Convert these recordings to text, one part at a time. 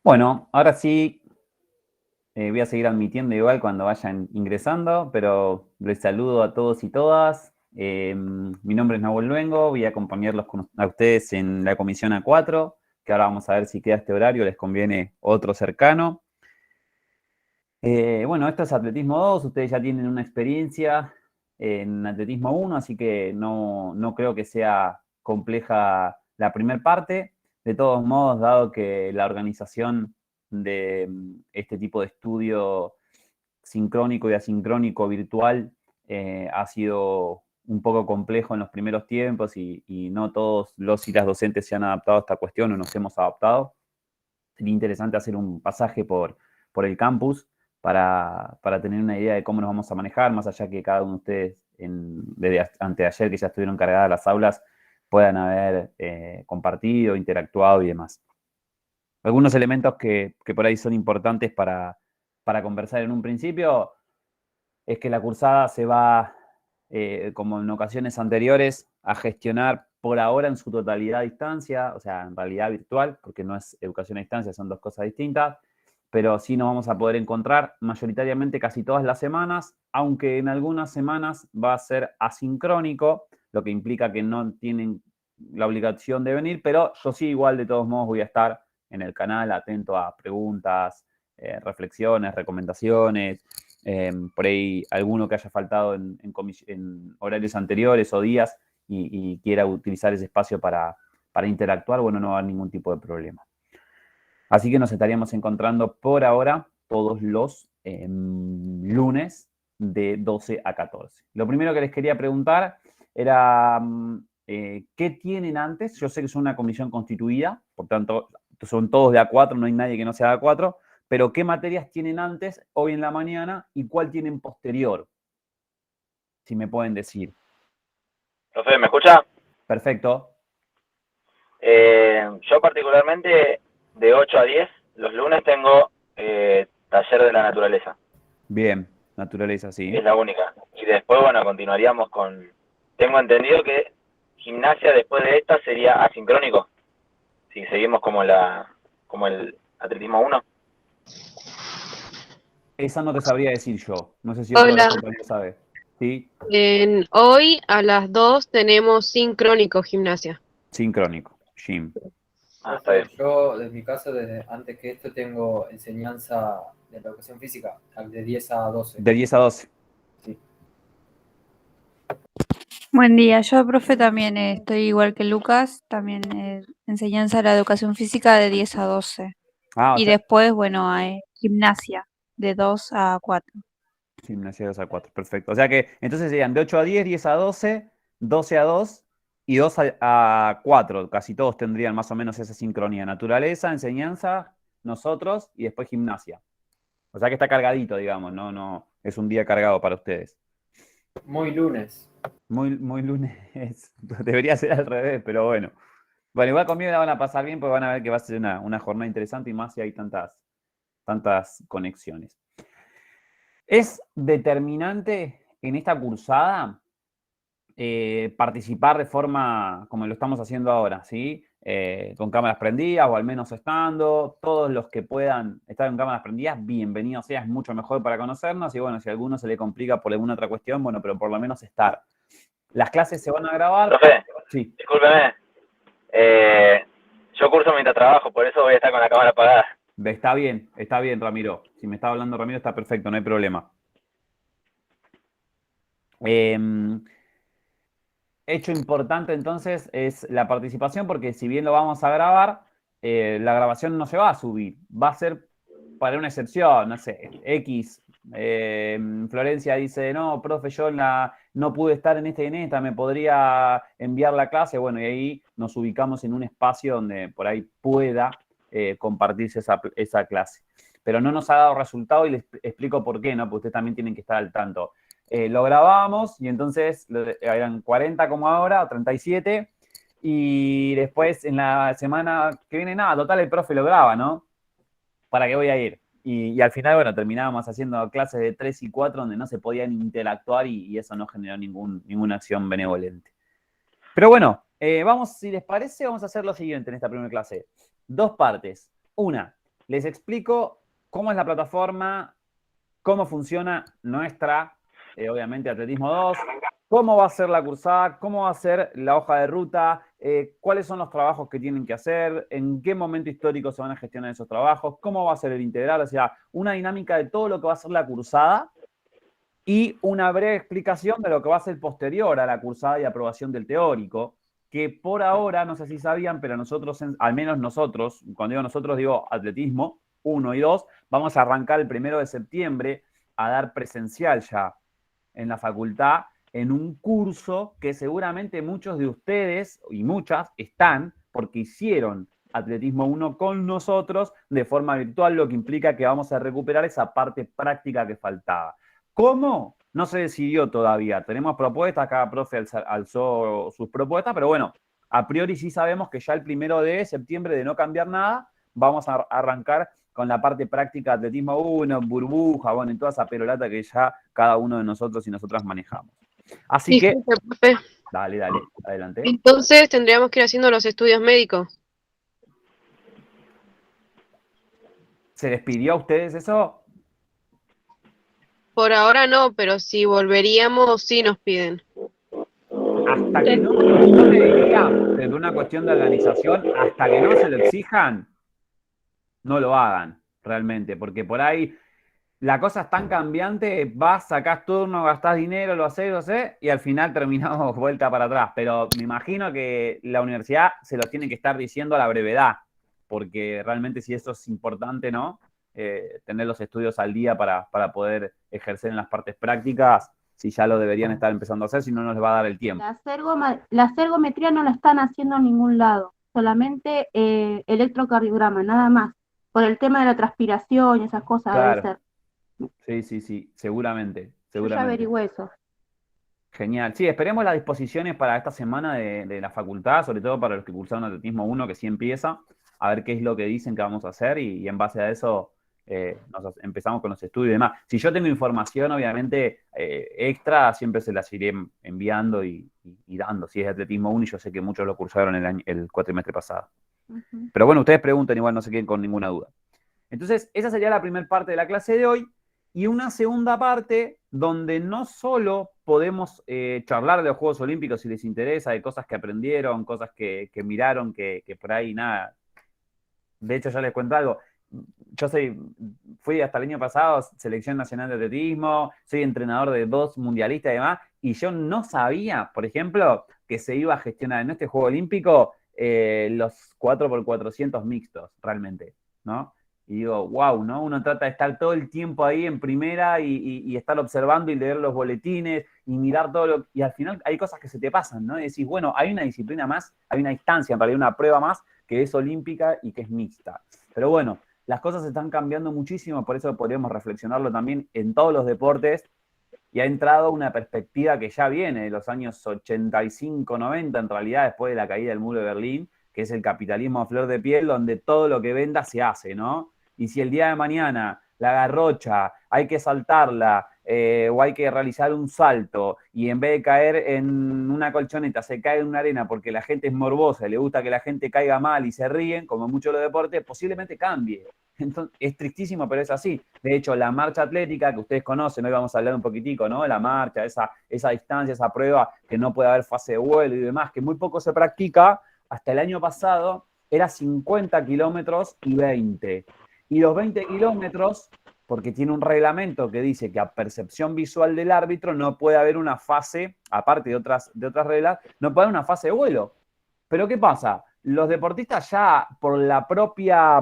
Bueno, ahora sí voy a seguir admitiendo igual cuando vayan ingresando, pero les saludo a todos y todas. Mi nombre es Nahuel Luengo, voy a acompañarlos a ustedes en la comisión A4, que ahora vamos a ver si queda este horario, les conviene otro cercano. Bueno, esto es Atletismo 2, ustedes ya tienen una experiencia en Atletismo 1, así que no creo que sea compleja la primera parte. De todos modos, dado que la organización de este tipo de estudio sincrónico y asincrónico virtual ha sido un poco complejo en los primeros tiempos y no todos los y las docentes se han adaptado a esta cuestión o nos hemos adaptado. Sería interesante hacer un pasaje por el campus para tener una idea de cómo nos vamos a manejar, más allá que cada uno de ustedes desde anteayer que ya estuvieron cargadas las aulas puedan haber compartido, interactuado y demás. Algunos elementos que por ahí son importantes para conversar en un principio es que la cursada se va, como en ocasiones anteriores, a gestionar por ahora en su totalidad a distancia, o sea, en realidad virtual, porque no es educación a distancia, son dos cosas distintas, pero sí nos vamos a poder encontrar mayoritariamente casi todas las semanas, aunque en algunas semanas va a ser asincrónico, lo que implica que no tienen la obligación de venir, pero yo sí igual de todos modos voy a estar en el canal atento a preguntas, reflexiones, recomendaciones, por ahí alguno que haya faltado en horarios anteriores o días y quiera utilizar ese espacio para interactuar, bueno, no va a haber ningún tipo de problema. Así que nos estaríamos encontrando por ahora todos los lunes de 12 a 14. Lo primero que les quería preguntar era, ¿qué tienen antes? Yo sé que es una comisión constituida, por tanto, son todos de A4, no hay nadie que no sea de A4, pero ¿qué materias tienen antes, hoy en la mañana, y cuál tienen posterior? Si me pueden decir. Profe, ¿me escucha? Perfecto. Yo particularmente de 8 a 10 los lunes tengo taller de la naturaleza. Bien, naturaleza, Es sí. la única. Y después, bueno, continuaríamos con... Tengo entendido que gimnasia después de esta sería asincrónico. Si seguimos como el atletismo 1. Esa no te sabría decir yo. No sé si otro de los Hola, compañeros sabe. ¿Sí? hoy a las 2 tenemos sincrónico gimnasia. Sincrónico. Jim. Está bien. Profe, yo desde mi caso, desde antes que esto, tengo enseñanza de la educación física, de 10 a 12. De 10 a 12. Sí. Buen día, yo profe también estoy igual que Lucas, también enseñanza de la educación física de 10 a 12 Ah, o y sea, después, bueno, hay gimnasia de 2 a 4. gimnasia 2 a 4. Perfecto. O sea que entonces serían de 8 a 10, 10 a 12, 12 a 2 y 2 a 4. Casi todos tendrían más o menos esa sincronía. Naturaleza, enseñanza, nosotros y después gimnasia. O sea que está cargadito, digamos, no es un día cargado para ustedes. Muy lunes. Muy lunes, debería ser al revés, pero bueno. Bueno, igual conmigo la van a pasar bien porque van a ver que va a ser una jornada interesante y más si hay tantas conexiones. Es determinante en esta cursada participar de forma como lo estamos haciendo ahora, ¿sí? Con cámaras prendidas o al menos estando. Todos los que puedan estar con cámaras prendidas, bienvenido sea, es mucho mejor para conocernos. Y bueno, si a alguno se le complica por alguna otra cuestión, bueno, pero por lo menos estar. Las clases se van a grabar. Profe, Sí, discúlpeme. Yo curso mientras trabajo, por eso voy a estar con la cámara apagada. está bien, Ramiro. Si me está hablando Ramiro, está perfecto, no hay problema. Hecho importante entonces es la participación, porque si bien lo vamos a grabar, la grabación no se va a subir, va a ser para una excepción, no sé, X. Florencia dice, no, profe, yo no pude estar en esta y en esta, me podría enviar la clase, bueno, y ahí nos ubicamos en un espacio donde por ahí pueda compartirse esa clase. Pero no nos ha dado resultado y les explico por qué, ¿no? Porque ustedes también tienen que estar al tanto. Lo grabábamos y entonces eran 40 como ahora, o 37, y después en la semana que viene, nada, total el profe lo graba, ¿no? ¿Para qué voy a ir? Y al final, bueno, terminábamos haciendo clases de 3 y 4 donde no se podían interactuar y eso no generó ninguna acción benevolente. Pero bueno, vamos, si les parece, vamos a hacer lo siguiente en esta primera clase. Dos partes. Una, les explico cómo es la plataforma, cómo funciona nuestra, obviamente, Atletismo 2, cómo va a ser la cursada, cómo va a ser la hoja de ruta, cuáles son los trabajos que tienen que hacer, en qué momento histórico se van a gestionar esos trabajos, cómo va a ser el integral, o sea, una dinámica de todo lo que va a ser la cursada y una breve explicación de lo que va a ser posterior a la cursada y aprobación del teórico, que por ahora, no sé si sabían, pero nosotros, al menos nosotros, cuando digo nosotros digo atletismo, 1 y 2, vamos a arrancar el 1 de septiembre a dar presencial ya en la facultad en un curso que seguramente muchos de ustedes y muchas están porque hicieron Atletismo 1 con nosotros de forma virtual, lo que implica que vamos a recuperar esa parte práctica que faltaba. ¿Cómo? No se decidió todavía. Tenemos propuestas, cada profe alzó sus propuestas, pero bueno, a priori sí sabemos que ya el 1 de septiembre, de no cambiar nada, vamos a arrancar con la parte práctica de Atletismo 1, burbuja, bueno, y toda esa perolata que ya cada uno de nosotros y nosotras manejamos. Así que, Disculpe, profe. dale, adelante. Entonces tendríamos que ir haciendo los estudios médicos. ¿Se les pidió a ustedes eso? Por ahora no, pero si volveríamos, sí nos piden. Hasta que no, yo te diría, desde una cuestión de organización, hasta que no se lo exijan, no lo hagan realmente, porque por ahí la cosa es tan cambiante, vas, sacás turno, gastás dinero, lo haces, y al final terminamos vuelta para atrás. Pero me imagino que la universidad se los tiene que estar diciendo a la brevedad, porque realmente si eso es importante, ¿no? Tener los estudios al día para poder ejercer en las partes prácticas, si ya lo deberían estar empezando a hacer, si no nos va a dar el tiempo. La ergometría no la están haciendo en ningún lado, solamente electrocardiograma, nada más, por el tema de la transpiración y esas cosas. Claro. Debe ser. Sí, seguramente. Yo ya averigüé eso. Genial. Sí, esperemos las disposiciones para esta semana de la facultad, sobre todo para los que cursaron Atletismo 1, que sí empieza, a ver qué es lo que dicen que vamos a hacer y en base a eso empezamos con los estudios y demás. Si yo tengo información, obviamente, extra, siempre se las iré enviando y dando. Si es Atletismo 1 y yo sé que muchos lo cursaron el cuatrimestre pasado. Ujú. Pero bueno, ustedes pregunten, igual no se queden con ninguna duda. Entonces, esa sería la primera parte de la clase de hoy. Y una segunda parte donde no solo podemos charlar de los Juegos Olímpicos si les interesa, de cosas que aprendieron, cosas que miraron, que por ahí nada. De hecho, ya les cuento algo. Yo fui hasta el año pasado selección nacional de atletismo, soy entrenador de 2 mundialistas y demás, y yo no sabía, por ejemplo, que se iba a gestionar en este Juego Olímpico los 4x400 mixtos, realmente, ¿no? Y digo, wow, ¿no? Uno trata de estar todo el tiempo ahí en primera y estar observando y leer los boletines y mirar todo lo... Y al final hay cosas que se te pasan, ¿no? Y decís, bueno, hay una disciplina más, hay una distancia, en realidad una prueba más que es olímpica y que es mixta. Pero bueno, las cosas están cambiando muchísimo, por eso podríamos reflexionarlo también en todos los deportes. Y ha entrado una perspectiva que ya viene de los años 85, 90, en realidad, después de la caída del muro de Berlín, que es el capitalismo a flor de piel, donde todo lo que venda se hace, ¿no? Y si el día de mañana la garrocha hay que saltarla o hay que realizar un salto y en vez de caer en una colchoneta se cae en una arena porque la gente es morbosa y le gusta que la gente caiga mal y se ríen, como mucho los deportes, posiblemente cambie. Entonces, es tristísimo, pero es así. De hecho, la marcha atlética, que ustedes conocen, hoy vamos a hablar un poquitico, ¿no? La marcha, esa distancia, esa prueba, que no puede haber fase de vuelo y demás, que muy poco se practica, hasta el año pasado era 50 kilómetros y 20. Y los 20 kilómetros, porque tiene un reglamento que dice que a percepción visual del árbitro no puede haber una fase, aparte de otras reglas, no puede haber una fase de vuelo. Pero ¿qué pasa? Los deportistas ya por la propia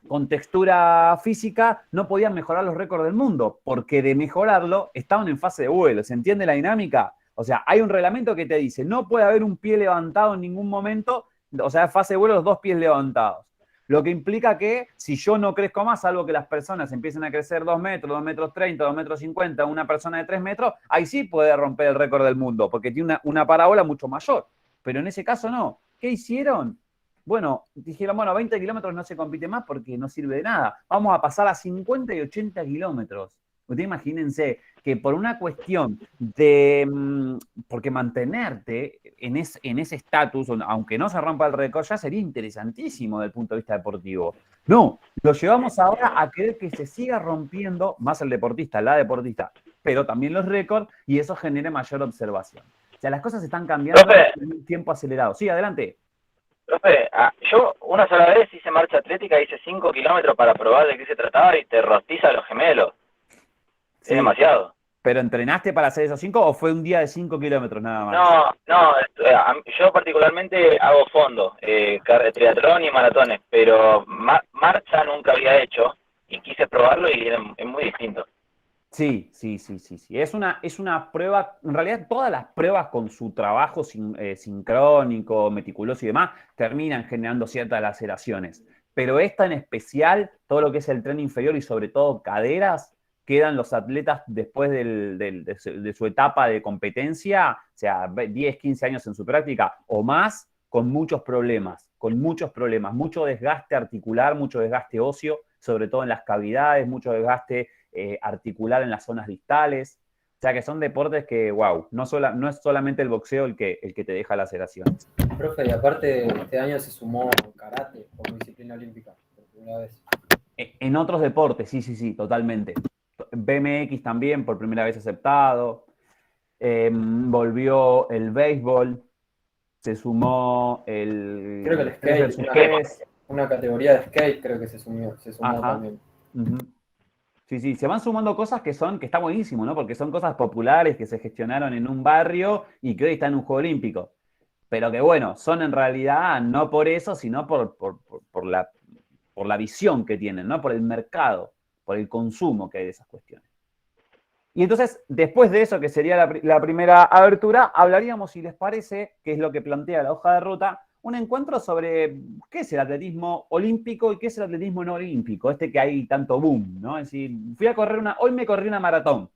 contextura física no podían mejorar los récords del mundo, porque de mejorarlo estaban en fase de vuelo. ¿Se entiende la dinámica? O sea, hay un reglamento que te dice, no puede haber un pie levantado en ningún momento, o sea, fase de vuelo los 2 pies levantados. Lo que implica que si yo no crezco más, salvo que las personas empiecen a crecer 2 metros, 2 metros 30, 2 metros 50, una persona de 3 metros, ahí sí puede romper el récord del mundo, porque tiene una parábola mucho mayor. Pero en ese caso no. ¿Qué hicieron? Bueno, dijeron, bueno, 20 kilómetros no se compite más porque no sirve de nada. Vamos a pasar a 50 y 80 kilómetros. Ustedes imagínense que por una cuestión de, porque mantenerte en ese estatus, aunque no se rompa el récord, ya sería interesantísimo desde el punto de vista deportivo. No, lo llevamos ahora a querer que se siga rompiendo más el deportista, la deportista, pero también los récords, y eso genere mayor observación. O sea, las cosas están cambiando en un tiempo acelerado. Sí, adelante. Profe, yo una sola vez hice marcha atlética, hice 5 kilómetros para probar de qué se trataba y te rostiza los gemelos. Sí, es demasiado. ¿Pero entrenaste para hacer esos 5 o fue un día de 5 kilómetros nada más? No, yo particularmente hago fondo, triatlón y maratones, pero marcha nunca había hecho y quise probarlo y es muy distinto. Sí. Es una prueba, en realidad todas las pruebas con su trabajo sincrónico, meticuloso y demás, terminan generando ciertas laceraciones. Pero esta en especial, todo lo que es el tren inferior y sobre todo caderas, quedan los atletas después de su etapa de competencia, o sea, 10, 15 años en su práctica o más, con muchos problemas, mucho desgaste articular, mucho desgaste óseo, sobre todo en las cavidades, mucho desgaste articular en las zonas distales. O sea que son deportes que, wow, no es solamente el boxeo el que te deja laceraciones. Profe, y aparte este año se sumó karate como disciplina olímpica, por primera vez. En otros deportes, sí, totalmente. BMX también, por primera vez aceptado. Volvió el béisbol. Se sumó el... Creo que el skate, una categoría de skate creo que se sumó también. Uh-huh. Sí, se van sumando cosas que está buenísimo, ¿no? Porque son cosas populares que se gestionaron en un barrio y que hoy están en un juego olímpico. Pero que bueno, son en realidad no por eso, sino por la visión que tienen, ¿no? Por el mercado, por el consumo que hay de esas cuestiones. Y entonces, después de eso, que sería la primera abertura, hablaríamos, si les parece, que es lo que plantea la hoja de ruta, un encuentro sobre qué es el atletismo olímpico y qué es el atletismo no olímpico, que hay tanto boom, ¿no? Es decir, hoy me corrí una maratón,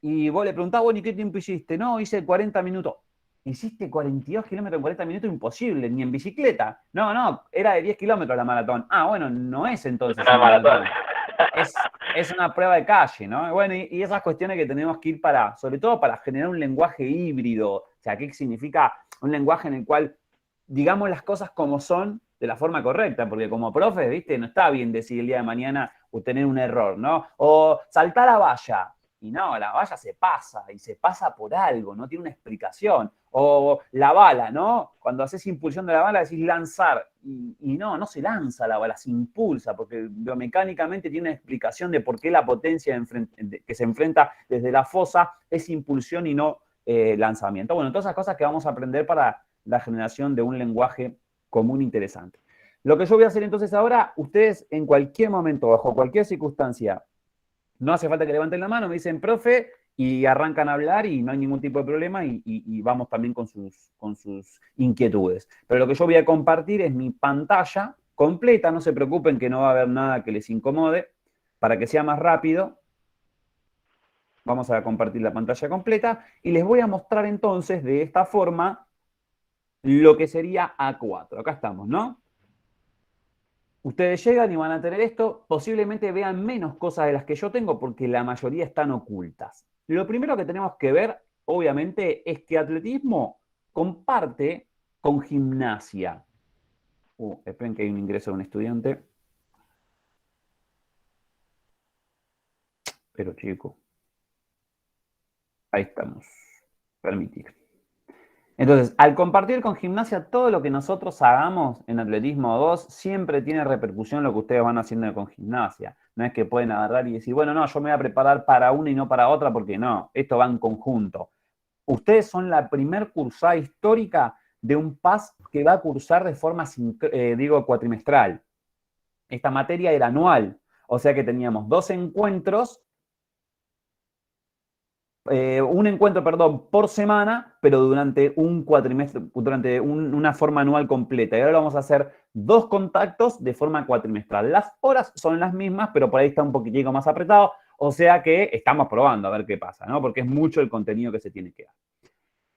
y vos le preguntás, bueno, ¿y qué tiempo hiciste? No, hice 40 minutos. ¿Hiciste 42 kilómetros en 40 minutos? Imposible, ni en bicicleta. No, era de 10 kilómetros la maratón. Bueno, no es entonces una maratón. Es una prueba de calle, ¿no? Bueno, y esas cuestiones que tenemos que ir sobre todo para generar un lenguaje híbrido. O sea, ¿qué significa un lenguaje en el cual digamos las cosas como son de la forma correcta? Porque como profe, ¿viste? No está bien decir el día de mañana o tener un error, ¿no? O saltar a valla. Y no, la valla se pasa, y se pasa por algo, no tiene una explicación. O la bala, ¿no? Cuando haces impulsión de la bala decís lanzar, y no se lanza la bala, se impulsa, porque biomecánicamente tiene una explicación de por qué la potencia que se enfrenta desde la fosa es impulsión y no lanzamiento. Bueno, todas esas cosas que vamos a aprender para la generación de un lenguaje común interesante. Lo que yo voy a hacer entonces ahora, ustedes en cualquier momento, bajo cualquier circunstancia, no hace falta que levanten la mano, me dicen, profe, y arrancan a hablar y no hay ningún tipo de problema y vamos también con sus inquietudes. Pero lo que yo voy a compartir es mi pantalla completa, no se preocupen que no va a haber nada que les incomode, para que sea más rápido. Vamos a compartir la pantalla completa y les voy a mostrar entonces de esta forma lo que sería A4. Acá estamos, ¿no? Ustedes llegan y van a tener esto, posiblemente vean menos cosas de las que yo tengo porque la mayoría están ocultas. Lo primero que tenemos que ver, obviamente, es que atletismo comparte con gimnasia. Esperen que hay un ingreso de un estudiante. Pero chico. Ahí estamos. Permitir. Entonces, al compartir con gimnasia, todo lo que nosotros hagamos en atletismo 2 siempre tiene repercusión en lo que ustedes van haciendo con gimnasia. No es que pueden agarrar y decir, bueno, no, yo me voy a preparar para una y no para otra, porque no, esto va en conjunto. Ustedes son la primer cursada histórica de un PAS que va a cursar de forma, cuatrimestral. Esta materia era anual, o sea que teníamos 2 encuentros, un encuentro, por semana, pero durante un cuatrimestre, durante una forma anual completa. Y ahora vamos a hacer 2 contactos de forma cuatrimestral. Las horas son las mismas, pero por ahí está un poquitico más apretado, o sea que estamos probando a ver qué pasa, ¿no? Porque es mucho el contenido que se tiene que dar.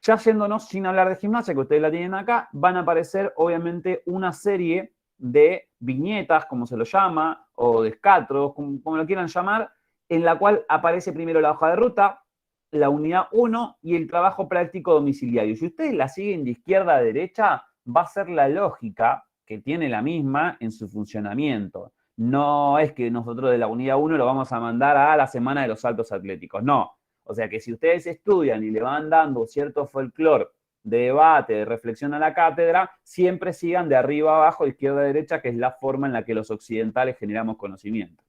Ya yéndonos sin hablar de gimnasia, que ustedes la tienen acá, van a aparecer obviamente una serie de viñetas, como se lo llama, o de escatros, como lo quieran llamar, en la cual aparece primero la hoja de ruta, la unidad 1 y el trabajo práctico domiciliario. Si ustedes la siguen de izquierda a derecha, va a ser la lógica que tiene la misma en su funcionamiento. No es que nosotros de la unidad 1 lo vamos a mandar a la semana de los saltos atléticos, no. O sea que si ustedes estudian y le van dando cierto folclore de debate, de reflexión a la cátedra, siempre sigan de arriba a abajo, de izquierda a derecha, que es la forma en la que los occidentales generamos conocimiento.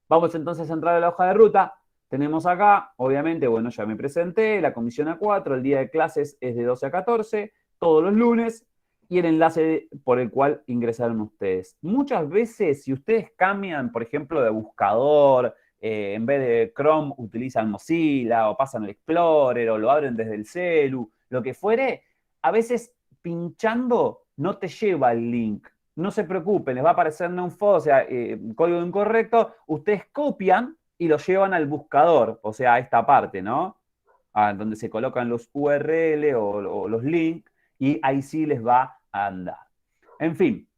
Vamos entonces a entrar a la hoja de ruta. Tenemos acá, obviamente, bueno, ya me presenté, la comisión A4, el día de clases es de 12 a 14, todos los lunes, y el enlace por el cual ingresaron ustedes. Muchas veces, si ustedes cambian, por ejemplo, de buscador, en vez de Chrome utilizan Mozilla, o pasan el Explorer, o lo abren desde el celu, lo que fuere, a veces pinchando no te lleva el link. No se preocupen, les va a aparecer non-fo, o sea, código incorrecto, ustedes copian y lo llevan al buscador, o sea, a esta parte, ¿no? Donde se colocan los URL o los links, y ahí sí les va a andar. En fin,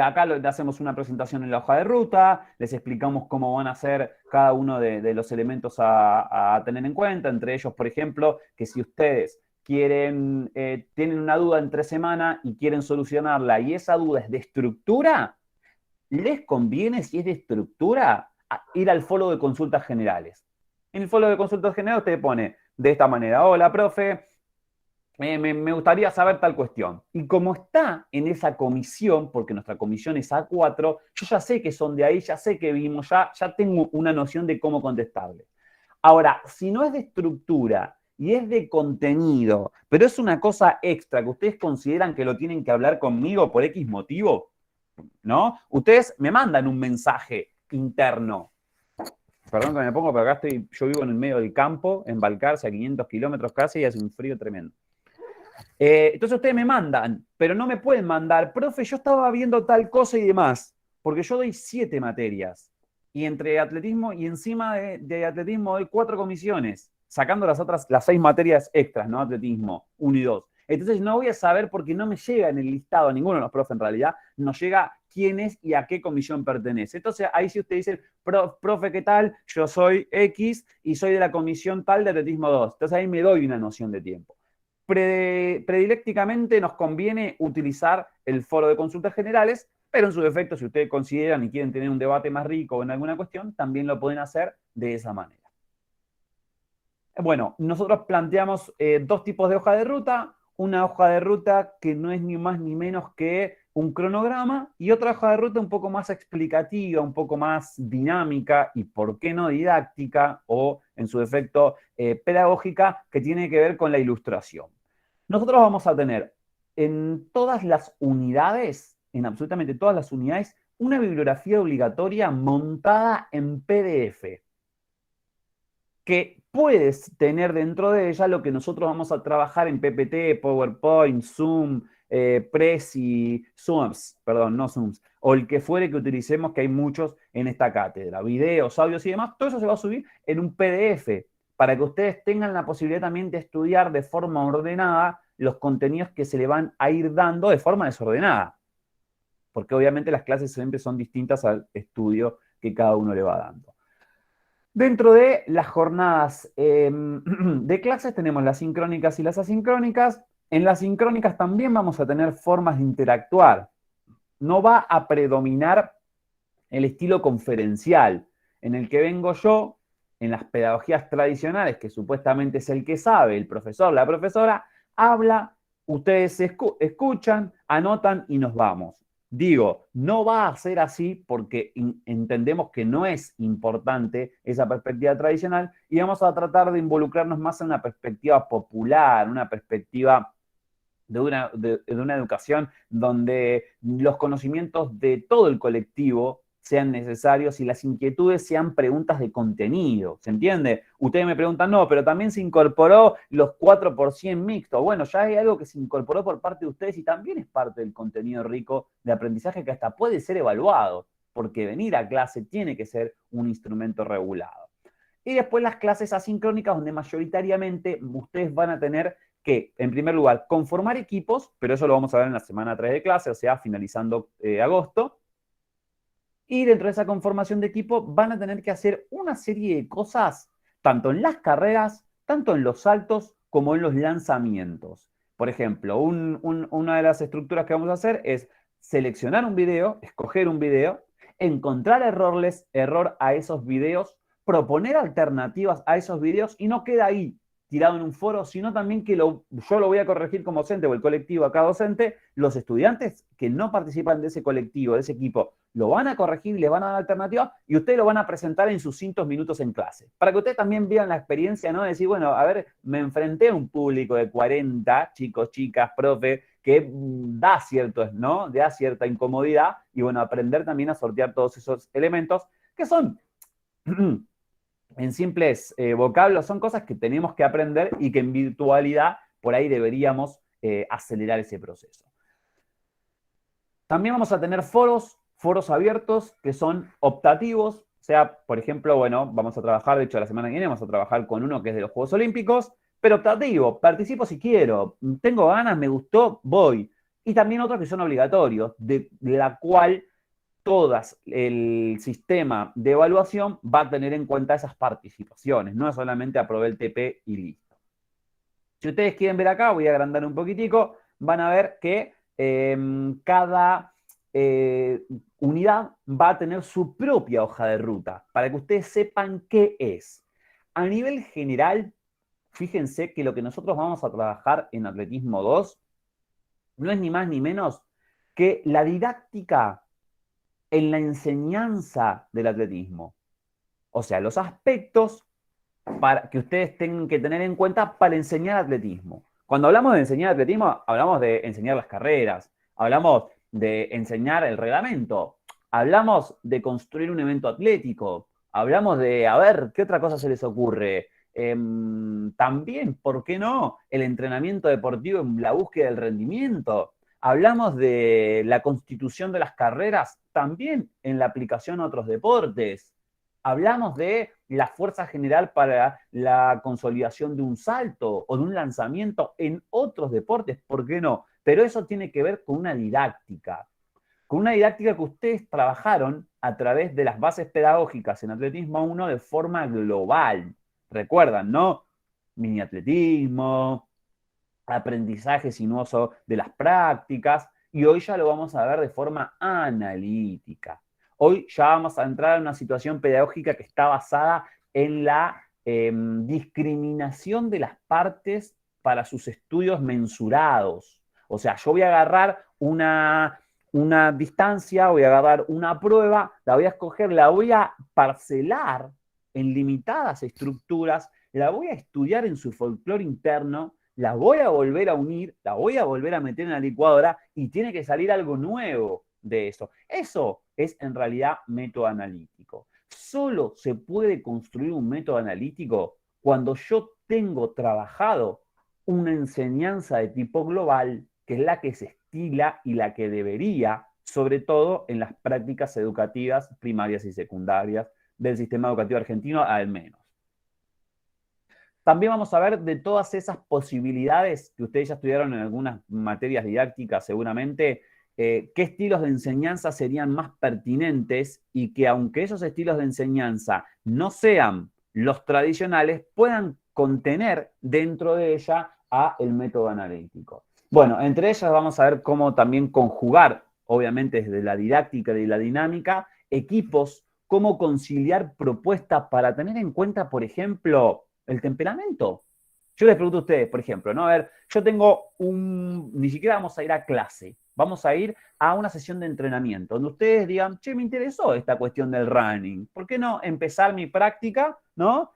acá hacemos una presentación en la hoja de ruta, les explicamos cómo van a ser cada uno de los elementos a tener en cuenta, entre ellos, por ejemplo, que si ustedes tienen una duda entre semana y quieren solucionarla, y esa duda es de estructura, les conviene, si es de estructura, ir al foro de consultas generales. En el foro de consultas generales usted pone de esta manera: hola, profe, me gustaría saber tal cuestión. Y como está en esa comisión, porque nuestra comisión es A4, yo ya sé que son de ahí, ya sé que vimos, ya tengo una noción de cómo contestarle. Ahora, si no es de estructura y es de contenido, pero es una cosa extra que ustedes consideran que lo tienen que hablar conmigo por X motivo, ¿no? Ustedes me mandan un mensaje interno. Perdón que me pongo, pero acá yo vivo en el medio del campo, en Balcarce, a 500 kilómetros casi, y hace un frío tremendo. Entonces ustedes me mandan, pero no me pueden mandar: profe, yo estaba viendo tal cosa y demás, porque yo doy 7 materias, y entre atletismo y encima de atletismo doy 4 comisiones, sacando las 6 materias extras, ¿no? Atletismo 1 y 2. Entonces no voy a saber, porque no me llega en el listado, ninguno de los profes en realidad, nos llega quién es y a qué comisión pertenece. Entonces ahí sí usted dice: profe, ¿qué tal? Yo soy X y soy de la comisión tal de atletismo 2. Entonces ahí me doy una noción de tiempo. Predilécticamente nos conviene utilizar el foro de consultas generales, pero en su defecto, si ustedes consideran y quieren tener un debate más rico en alguna cuestión, también lo pueden hacer de esa manera. Bueno, nosotros planteamos 2 tipos de hoja de ruta: una hoja de ruta que no es ni más ni menos que un cronograma, y otra hoja de ruta un poco más explicativa, un poco más dinámica y, por qué no, didáctica, o en su defecto pedagógica, que tiene que ver con la ilustración. Nosotros vamos a tener en todas las unidades, en absolutamente todas las unidades, una bibliografía obligatoria montada en PDF, que puedes tener dentro de ella lo que nosotros vamos a trabajar en PPT, PowerPoint, Zoom, Prezi, Zooms, perdón, no Zooms, o el que fuere que utilicemos, que hay muchos en esta cátedra, videos, audios y demás. Todo eso se va a subir en un PDF, para que ustedes tengan la posibilidad también de estudiar de forma ordenada los contenidos que se le van a ir dando de forma desordenada, porque obviamente las clases siempre son distintas al estudio que cada uno le va dando. Dentro de las jornadas de clases tenemos las sincrónicas y las asincrónicas. En las sincrónicas también vamos a tener formas de interactuar. No va a predominar el estilo conferencial, en el que vengo yo, en las pedagogías tradicionales, que supuestamente es el que sabe, el profesor, la profesora, habla, ustedes escuchan, anotan y nos vamos. Digo, no va a ser así, porque entendemos que no es importante esa perspectiva tradicional, y vamos a tratar de involucrarnos más en una perspectiva popular, una perspectiva de una educación donde los conocimientos de todo el colectivo sean necesarios y las inquietudes sean preguntas de contenido, ¿se entiende? Ustedes me preguntan: no, pero también se incorporó los 4% mixtos. Bueno, ya hay algo que se incorporó por parte de ustedes y también es parte del contenido rico de aprendizaje, que hasta puede ser evaluado, porque venir a clase tiene que ser un instrumento regulado. Y después las clases asincrónicas, donde mayoritariamente ustedes van a tener que, en primer lugar, conformar equipos, pero eso lo vamos a ver en la semana 3 de clase, o sea, finalizando agosto. Y dentro de esa conformación de equipo van a tener que hacer una serie de cosas, tanto en las carreras, tanto en los saltos, como en los lanzamientos. Por ejemplo, una de las estructuras que vamos a hacer es seleccionar un video, escoger un video, encontrar error a esos videos, proponer alternativas a esos videos y no queda ahí tirado en un foro, sino también que yo lo voy a corregir como docente o el colectivo acá docente, los estudiantes que no participan de ese colectivo, de ese equipo, lo van a corregir y les van a dar alternativas y ustedes lo van a presentar en sus 5 minutos en clase. Para que ustedes también vean la experiencia, ¿no? De decir, bueno, a ver, me enfrenté a un público de 40 chicos, chicas, profe, que da cierto, ¿no? Da cierta incomodidad y bueno, aprender también a sortear todos esos elementos que son en simples vocablos, son cosas que tenemos que aprender y que en virtualidad por ahí deberíamos acelerar ese proceso. También vamos a tener foros abiertos que son optativos, o sea, por ejemplo, bueno, vamos a trabajar, de hecho la semana que viene vamos a trabajar con uno que es de los Juegos Olímpicos, pero optativo, participo si quiero, tengo ganas, me gustó, voy. Y también otros que son obligatorios, de la cual el sistema de evaluación va a tener en cuenta esas participaciones, no es solamente aprobé el TP y listo. Si ustedes quieren ver acá, voy a agrandar un poquitico, van a ver que cada unidad va a tener su propia hoja de ruta, para que ustedes sepan qué es. A nivel general, fíjense que lo que nosotros vamos a trabajar en Atletismo 2 no es ni más ni menos que la didáctica en la enseñanza del atletismo. O sea, los aspectos que ustedes tengan que tener en cuenta para enseñar atletismo. Cuando hablamos de enseñar atletismo, hablamos de enseñar las carreras, hablamos de enseñar el reglamento, hablamos de construir un evento atlético, hablamos de, a ver, ¿qué otra cosa se les ocurre? También, ¿por qué no? El entrenamiento deportivo en la búsqueda del rendimiento. Hablamos de la constitución de las carreras también en la aplicación a otros deportes. Hablamos de la fuerza general para la consolidación de un salto o de un lanzamiento en otros deportes, ¿por qué no? Pero eso tiene que ver con una didáctica que ustedes trabajaron a través de las bases pedagógicas en Atletismo 1 de forma global. Recuerdan, ¿no? Mini atletismo, aprendizaje sinuoso de las prácticas, y hoy ya lo vamos a ver de forma analítica. Hoy ya vamos a entrar en una situación pedagógica que está basada en la discriminación de las partes para sus estudios mensurados. O sea, yo voy a agarrar una distancia, voy a agarrar una prueba, la voy a escoger, la voy a parcelar en limitadas estructuras, la voy a estudiar en su folclore interno, la voy a volver a unir, la voy a volver a meter en la licuadora y tiene que salir algo nuevo de eso. Eso es en realidad método analítico. Solo se puede construir un método analítico cuando yo tengo trabajado una enseñanza de tipo global, que es la que se estila y la que debería, sobre todo en las prácticas educativas primarias y secundarias del sistema educativo argentino, al menos. También vamos a ver de todas esas posibilidades que ustedes ya estudiaron en algunas materias didácticas seguramente, qué estilos de enseñanza serían más pertinentes y que aunque esos estilos de enseñanza no sean los tradicionales, puedan contener dentro de ella a el método analítico. Bueno, entre ellas vamos a ver cómo también conjugar, obviamente desde la didáctica y la dinámica, equipos, cómo conciliar propuestas para tener en cuenta, por ejemplo, el temperamento. Yo les pregunto a ustedes, por ejemplo, ¿no? A ver, yo tengo ni siquiera vamos a ir a clase, vamos a ir a una sesión de entrenamiento, donde ustedes digan, che, me interesó esta cuestión del running, ¿por qué no empezar mi práctica, ¿no?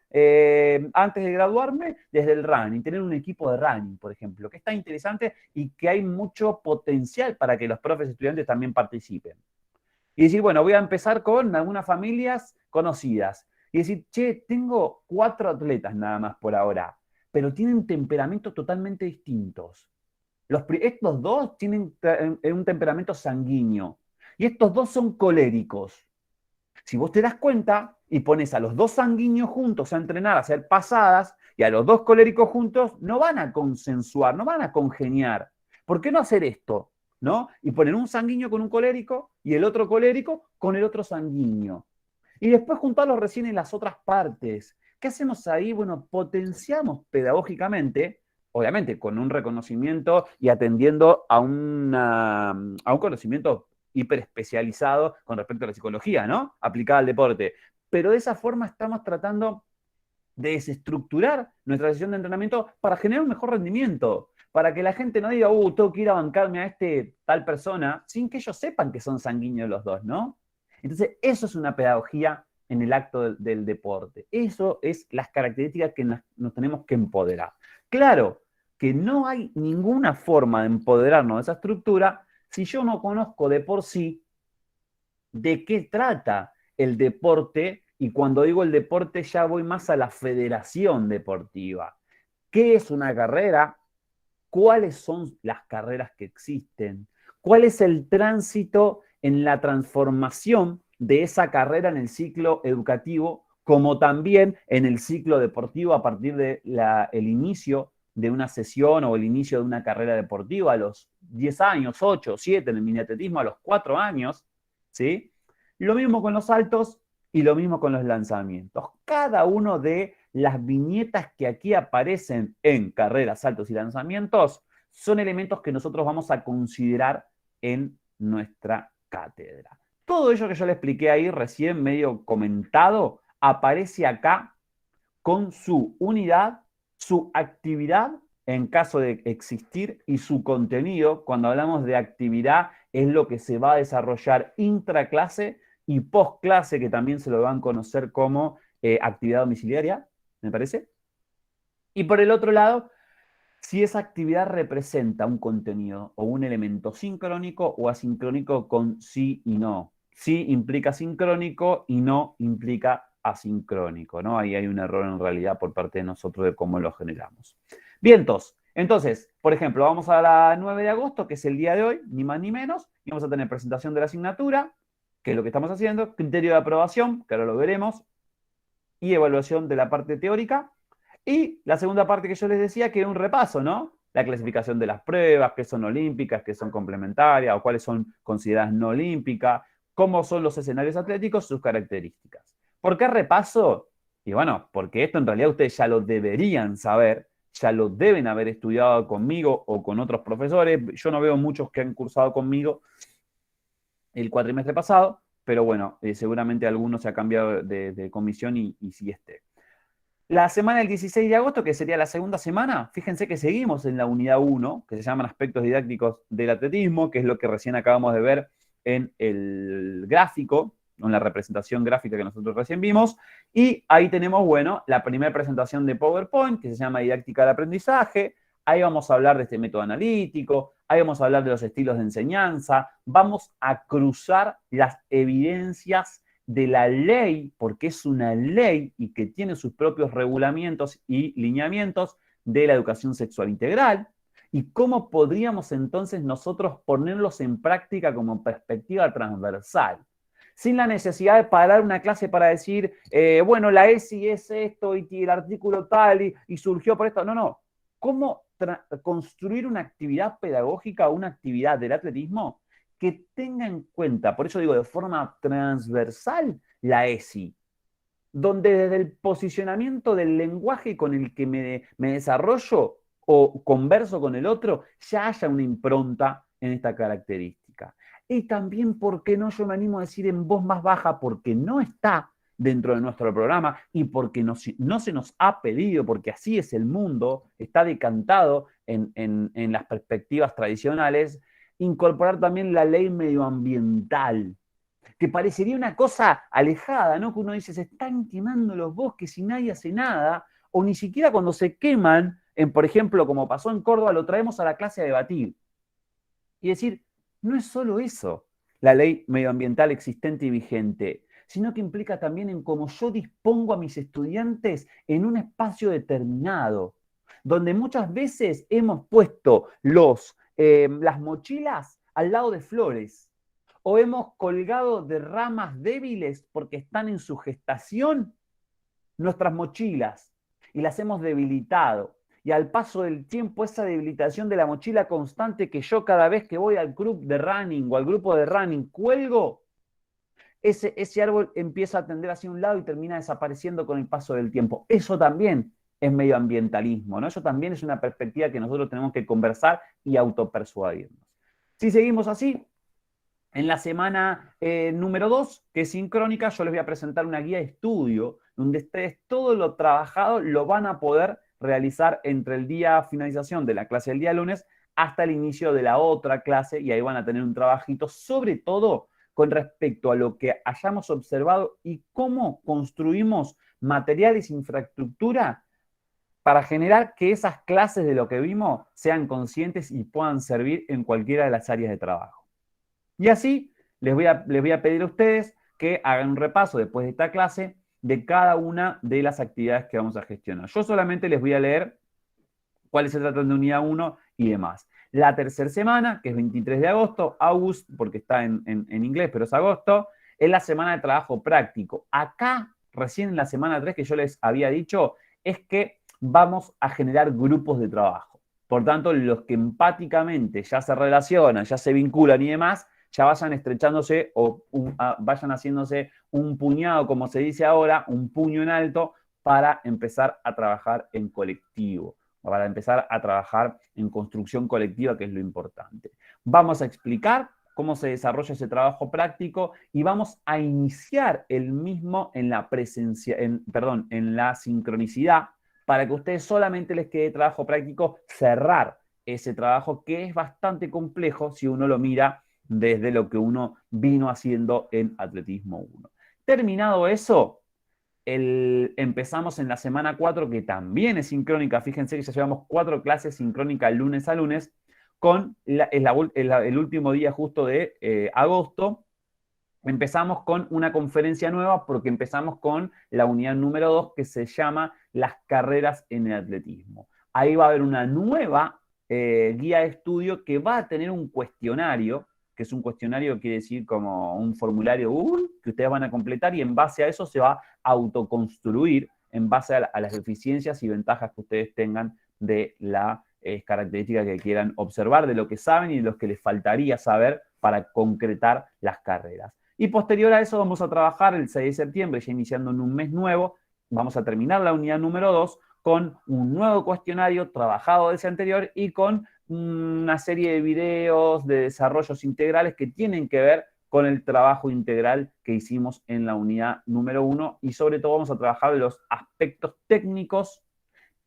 Antes de graduarme, desde el running, tener un equipo de running, por ejemplo, que está interesante y que hay mucho potencial para que los profes estudiantes también participen. Y decir, bueno, voy a empezar con algunas familias conocidas. Y decir, che, tengo 4 atletas nada más por ahora, pero tienen temperamentos totalmente distintos. Estos 2 tienen un temperamento sanguíneo y estos 2 son coléricos. Si vos te das cuenta y pones a los 2 sanguíneos juntos a entrenar, a hacer pasadas, y a los 2 coléricos juntos, no van a consensuar, no van a congeniar. ¿Por qué no hacer esto? ¿no? Y ponen un sanguíneo con un colérico y el otro colérico con el otro sanguíneo. Y después juntarlos recién en las otras partes. ¿Qué hacemos ahí? Bueno, potenciamos pedagógicamente, obviamente con un reconocimiento y atendiendo a un conocimiento hiperespecializado con respecto a la psicología, ¿no? Aplicada al deporte. Pero de esa forma estamos tratando de desestructurar nuestra sesión de entrenamiento para generar un mejor rendimiento, para que la gente no diga, tengo que ir a bancarme a tal persona, sin que ellos sepan que son sanguíneos los dos, ¿no? Entonces, eso es una pedagogía en el acto del deporte. Eso es las características que nos tenemos que empoderar. Claro que no hay ninguna forma de empoderarnos de esa estructura si yo no conozco de por sí de qué trata el deporte, y cuando digo el deporte ya voy más a la federación deportiva. ¿Qué es una carrera? ¿Cuáles son las carreras que existen? ¿Cuál es el tránsito en la transformación de esa carrera en el ciclo educativo, como también en el ciclo deportivo a partir de el inicio de una sesión o el inicio de una carrera deportiva a los 10 años, 8, 7 en el miniatletismo a los 4 años, ¿sí? Lo mismo con los saltos y lo mismo con los lanzamientos. Cada uno de las viñetas que aquí aparecen en carreras, saltos y lanzamientos son elementos que nosotros vamos a considerar en nuestra cátedra. Todo ello que yo le expliqué ahí recién medio comentado aparece acá con su unidad, su actividad en caso de existir y su contenido. Cuando hablamos de actividad es lo que se va a desarrollar intraclase y postclase, que también se lo van a conocer como actividad domiciliaria, me parece. Y por el otro lado, si esa actividad representa un contenido o un elemento sincrónico o asincrónico con sí y no. Sí implica sincrónico y no implica asincrónico, ¿no? Ahí hay un error en realidad por parte de nosotros de cómo lo generamos. Vientos. Entonces, por ejemplo, vamos a la 9 de agosto, que es el día de hoy, ni más ni menos, y vamos a tener presentación de la asignatura, que es lo que estamos haciendo, criterio de aprobación, que ahora lo veremos, y evaluación de la parte teórica. Y la segunda parte que yo les decía, que es un repaso, ¿no? La clasificación de las pruebas, qué son olímpicas, qué son complementarias, o cuáles son consideradas no olímpicas, cómo son los escenarios atléticos, sus características. ¿Por qué repaso? Y bueno, porque esto en realidad ustedes ya lo deberían saber, ya lo deben haber estudiado conmigo o con otros profesores. Yo no veo muchos que han cursado conmigo el cuatrimestre pasado, pero bueno, seguramente algunos se ha cambiado de comisión y sí esté. La semana del 16 de agosto, que sería la segunda semana, fíjense que seguimos en la unidad 1, que se llaman aspectos didácticos del atletismo, que es lo que recién acabamos de ver en el gráfico, en la representación gráfica que nosotros recién vimos, y ahí tenemos, bueno, la primera presentación de PowerPoint, que se llama didáctica del aprendizaje. Ahí vamos a hablar de este método analítico, ahí vamos a hablar de los estilos de enseñanza, vamos a cruzar las evidencias de la ley, porque es una ley y que tiene sus propios regulamientos y lineamientos de la educación sexual integral, y cómo podríamos entonces nosotros ponerlos en práctica como perspectiva transversal, sin la necesidad de parar una clase para decir, bueno, la ESI es esto y el artículo tal y surgió por esto. No. ¿Cómo construir una actividad pedagógica o una actividad del atletismo que tenga en cuenta, por eso digo, de forma transversal, la ESI, donde desde el posicionamiento del lenguaje con el que me desarrollo o converso con el otro, ya haya una impronta en esta característica? Y también, ¿por qué no? Yo me animo a decir en voz más baja, porque no está dentro de nuestro programa y porque no se nos ha pedido, porque así es el mundo, está decantado en las perspectivas tradicionales, incorporar también la ley medioambiental, que parecería una cosa alejada, ¿no? Que uno dice, se están quemando los bosques y nadie hace nada, o ni siquiera cuando se queman, por ejemplo, como pasó en Córdoba, lo traemos a la clase a debatir. Y decir, no es solo eso, la ley medioambiental existente y vigente, sino que implica también en cómo yo dispongo a mis estudiantes en un espacio determinado, donde muchas veces hemos puesto las mochilas al lado de flores, o hemos colgado de ramas débiles porque están en su gestación nuestras mochilas y las hemos debilitado. y al paso del tiempo esa debilitación de la mochila constante que yo cada vez que voy al club de running o al grupo de running cuelgo, ese árbol empieza a tender hacia un lado y termina desapareciendo con el paso del tiempo. Eso también es medioambientalismo, ¿no? Eso también es una perspectiva que nosotros tenemos que conversar y autopersuadirnos. Si seguimos así, en la semana número 2, que es sincrónica, yo les voy a presentar una guía de estudio donde ustedes todo lo trabajado lo van a poder realizar entre el día de finalización de la clase del día lunes hasta el inicio de la otra clase, y ahí van a tener un trabajito, sobre todo con respecto a lo que hayamos observado y cómo construimos materiales e infraestructura para generar que esas clases de lo que vimos sean conscientes y puedan servir en cualquiera de las áreas de trabajo. Y así les voy a pedir a ustedes que hagan un repaso después de esta clase de cada una de las actividades que vamos a gestionar. Yo solamente les voy a leer cuáles se tratan de unidad 1 y demás. La tercera semana, que es 23 de agosto, August, porque está en inglés, pero es agosto, es la semana de trabajo práctico. Acá, recién en la semana 3 que yo les había dicho, es que vamos a generar grupos de trabajo. Por tanto, los que empáticamente ya se relacionan, ya se vinculan y demás, ya vayan estrechándose o vayan haciéndose un puñado, como se dice ahora, un puño en alto, para empezar a trabajar en colectivo, para empezar a trabajar en construcción colectiva, que es lo importante. Vamos a explicar cómo se desarrolla ese trabajo práctico y vamos a iniciar el mismo en la en la sincronicidad, para que a ustedes solamente les quede trabajo práctico cerrar ese trabajo, que es bastante complejo si uno lo mira desde lo que uno vino haciendo en Atletismo 1. Terminado eso, empezamos en la semana 4, que también es sincrónica. Fíjense que ya llevamos 4 clases sincrónicas lunes a lunes, con el último día justo de agosto. Empezamos con una conferencia nueva porque empezamos con la unidad número 2, que se llama Las carreras en el atletismo. Ahí va a haber una nueva guía de estudio que va a tener un cuestionario, que es un cuestionario, quiere decir como un formulario Google, que ustedes van a completar, y en base a eso se va a autoconstruir en base a las deficiencias y ventajas que ustedes tengan de las características que quieran observar, de lo que saben y de lo que les faltaría saber para concretar las carreras. Y posterior a eso vamos a trabajar el 6 de septiembre, ya iniciando en un mes nuevo, vamos a terminar la unidad número 2 con un nuevo cuestionario trabajado desde anterior y con una serie de videos de desarrollos integrales que tienen que ver con el trabajo integral que hicimos en la unidad número 1, y sobre todo vamos a trabajar los aspectos técnicos,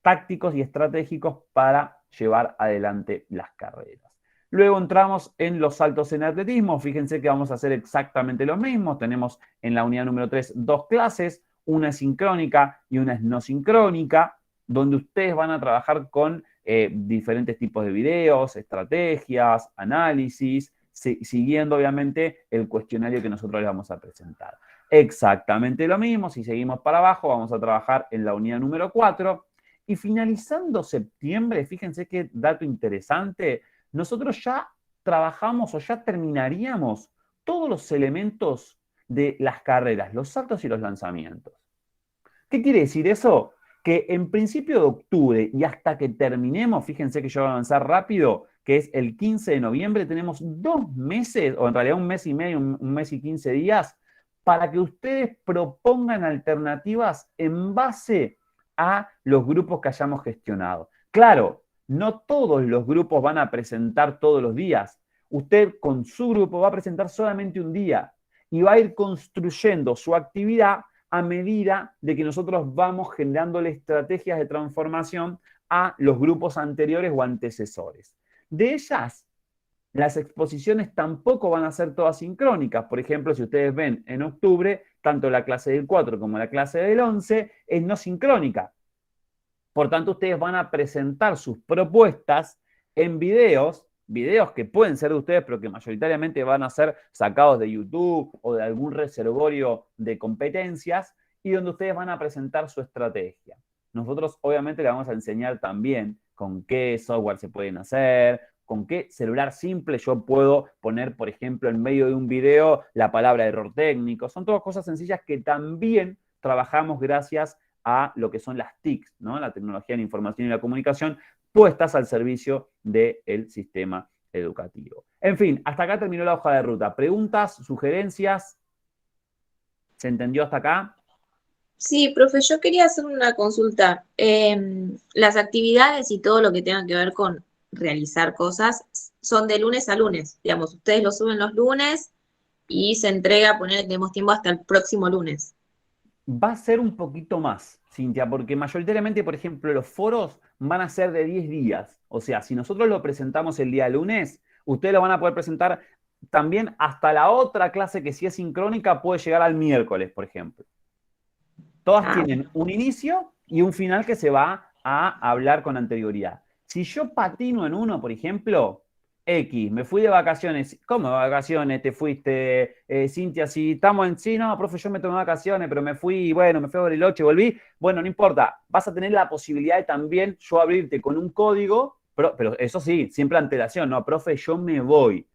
tácticos y estratégicos para llevar adelante las carreras. Luego entramos en los saltos en atletismo. Fíjense que vamos a hacer exactamente lo mismo. Tenemos en la unidad número 3 2 clases, una es sincrónica y una es no sincrónica, donde ustedes van a trabajar con diferentes tipos de videos, estrategias, análisis, siguiendo obviamente el cuestionario que nosotros les vamos a presentar. Exactamente lo mismo. Si seguimos para abajo, vamos a trabajar en la unidad número 4. Y finalizando septiembre, fíjense qué dato interesante, nosotros ya trabajamos o ya terminaríamos todos los elementos de las carreras, los saltos y los lanzamientos. ¿Qué quiere decir eso? Que en principio de octubre y hasta que terminemos, fíjense que yo voy a avanzar rápido, que es el 15 de noviembre, tenemos 2 meses, o en realidad 1 mes y medio, 1 mes y 15 días, para que ustedes propongan alternativas en base a los grupos que hayamos gestionado. Claro, no todos los grupos van a presentar todos los días. Usted con su grupo va a presentar solamente un día y va a ir construyendo su actividad a medida de que nosotros vamos generándole estrategias de transformación a los grupos anteriores o antecesores. De ellas, las exposiciones tampoco van a ser todas sincrónicas. Por ejemplo, si ustedes ven en octubre, tanto la clase del 4 como la clase del 11 es no sincrónica. Por tanto, ustedes van a presentar sus propuestas en videos que pueden ser de ustedes, pero que mayoritariamente van a ser sacados de YouTube o de algún reservorio de competencias, y donde ustedes van a presentar su estrategia. Nosotros obviamente les vamos a enseñar también con qué software se pueden hacer, con qué celular simple yo puedo poner, por ejemplo, en medio de un video la palabra error técnico. Son todas cosas sencillas que también trabajamos gracias a lo que son las TICs, ¿no? La tecnología de la información y la comunicación, puestas al servicio del sistema educativo. En fin, hasta acá terminó la hoja de ruta. ¿Preguntas, sugerencias? ¿Se entendió hasta acá? Sí, profe, yo quería hacer una consulta. Las actividades y todo lo que tenga que ver con realizar cosas son de lunes a lunes. Digamos, ustedes lo suben los lunes y se entrega, poner, tenemos tiempo hasta el próximo lunes. Va a ser un poquito más, Cintia, porque mayoritariamente, por ejemplo, los foros van a ser de 10 días. O sea, si nosotros lo presentamos el día lunes, ustedes lo van a poder presentar también hasta la otra clase que si es sincrónica puede llegar al miércoles, por ejemplo. Todas tienen un inicio y un final que se va a hablar con anterioridad. Si yo patino en uno, por ejemplo, X, me fui de vacaciones. ¿Cómo de vacaciones te fuiste, Cintia? Si estamos en sí, no, profe, yo me tomé vacaciones, pero me fui, bueno, me fui a Bariloche, volví. Bueno, no importa, vas a tener la posibilidad de también yo abrirte con un código, pero eso sí, siempre antelación, no, profe, yo me voy.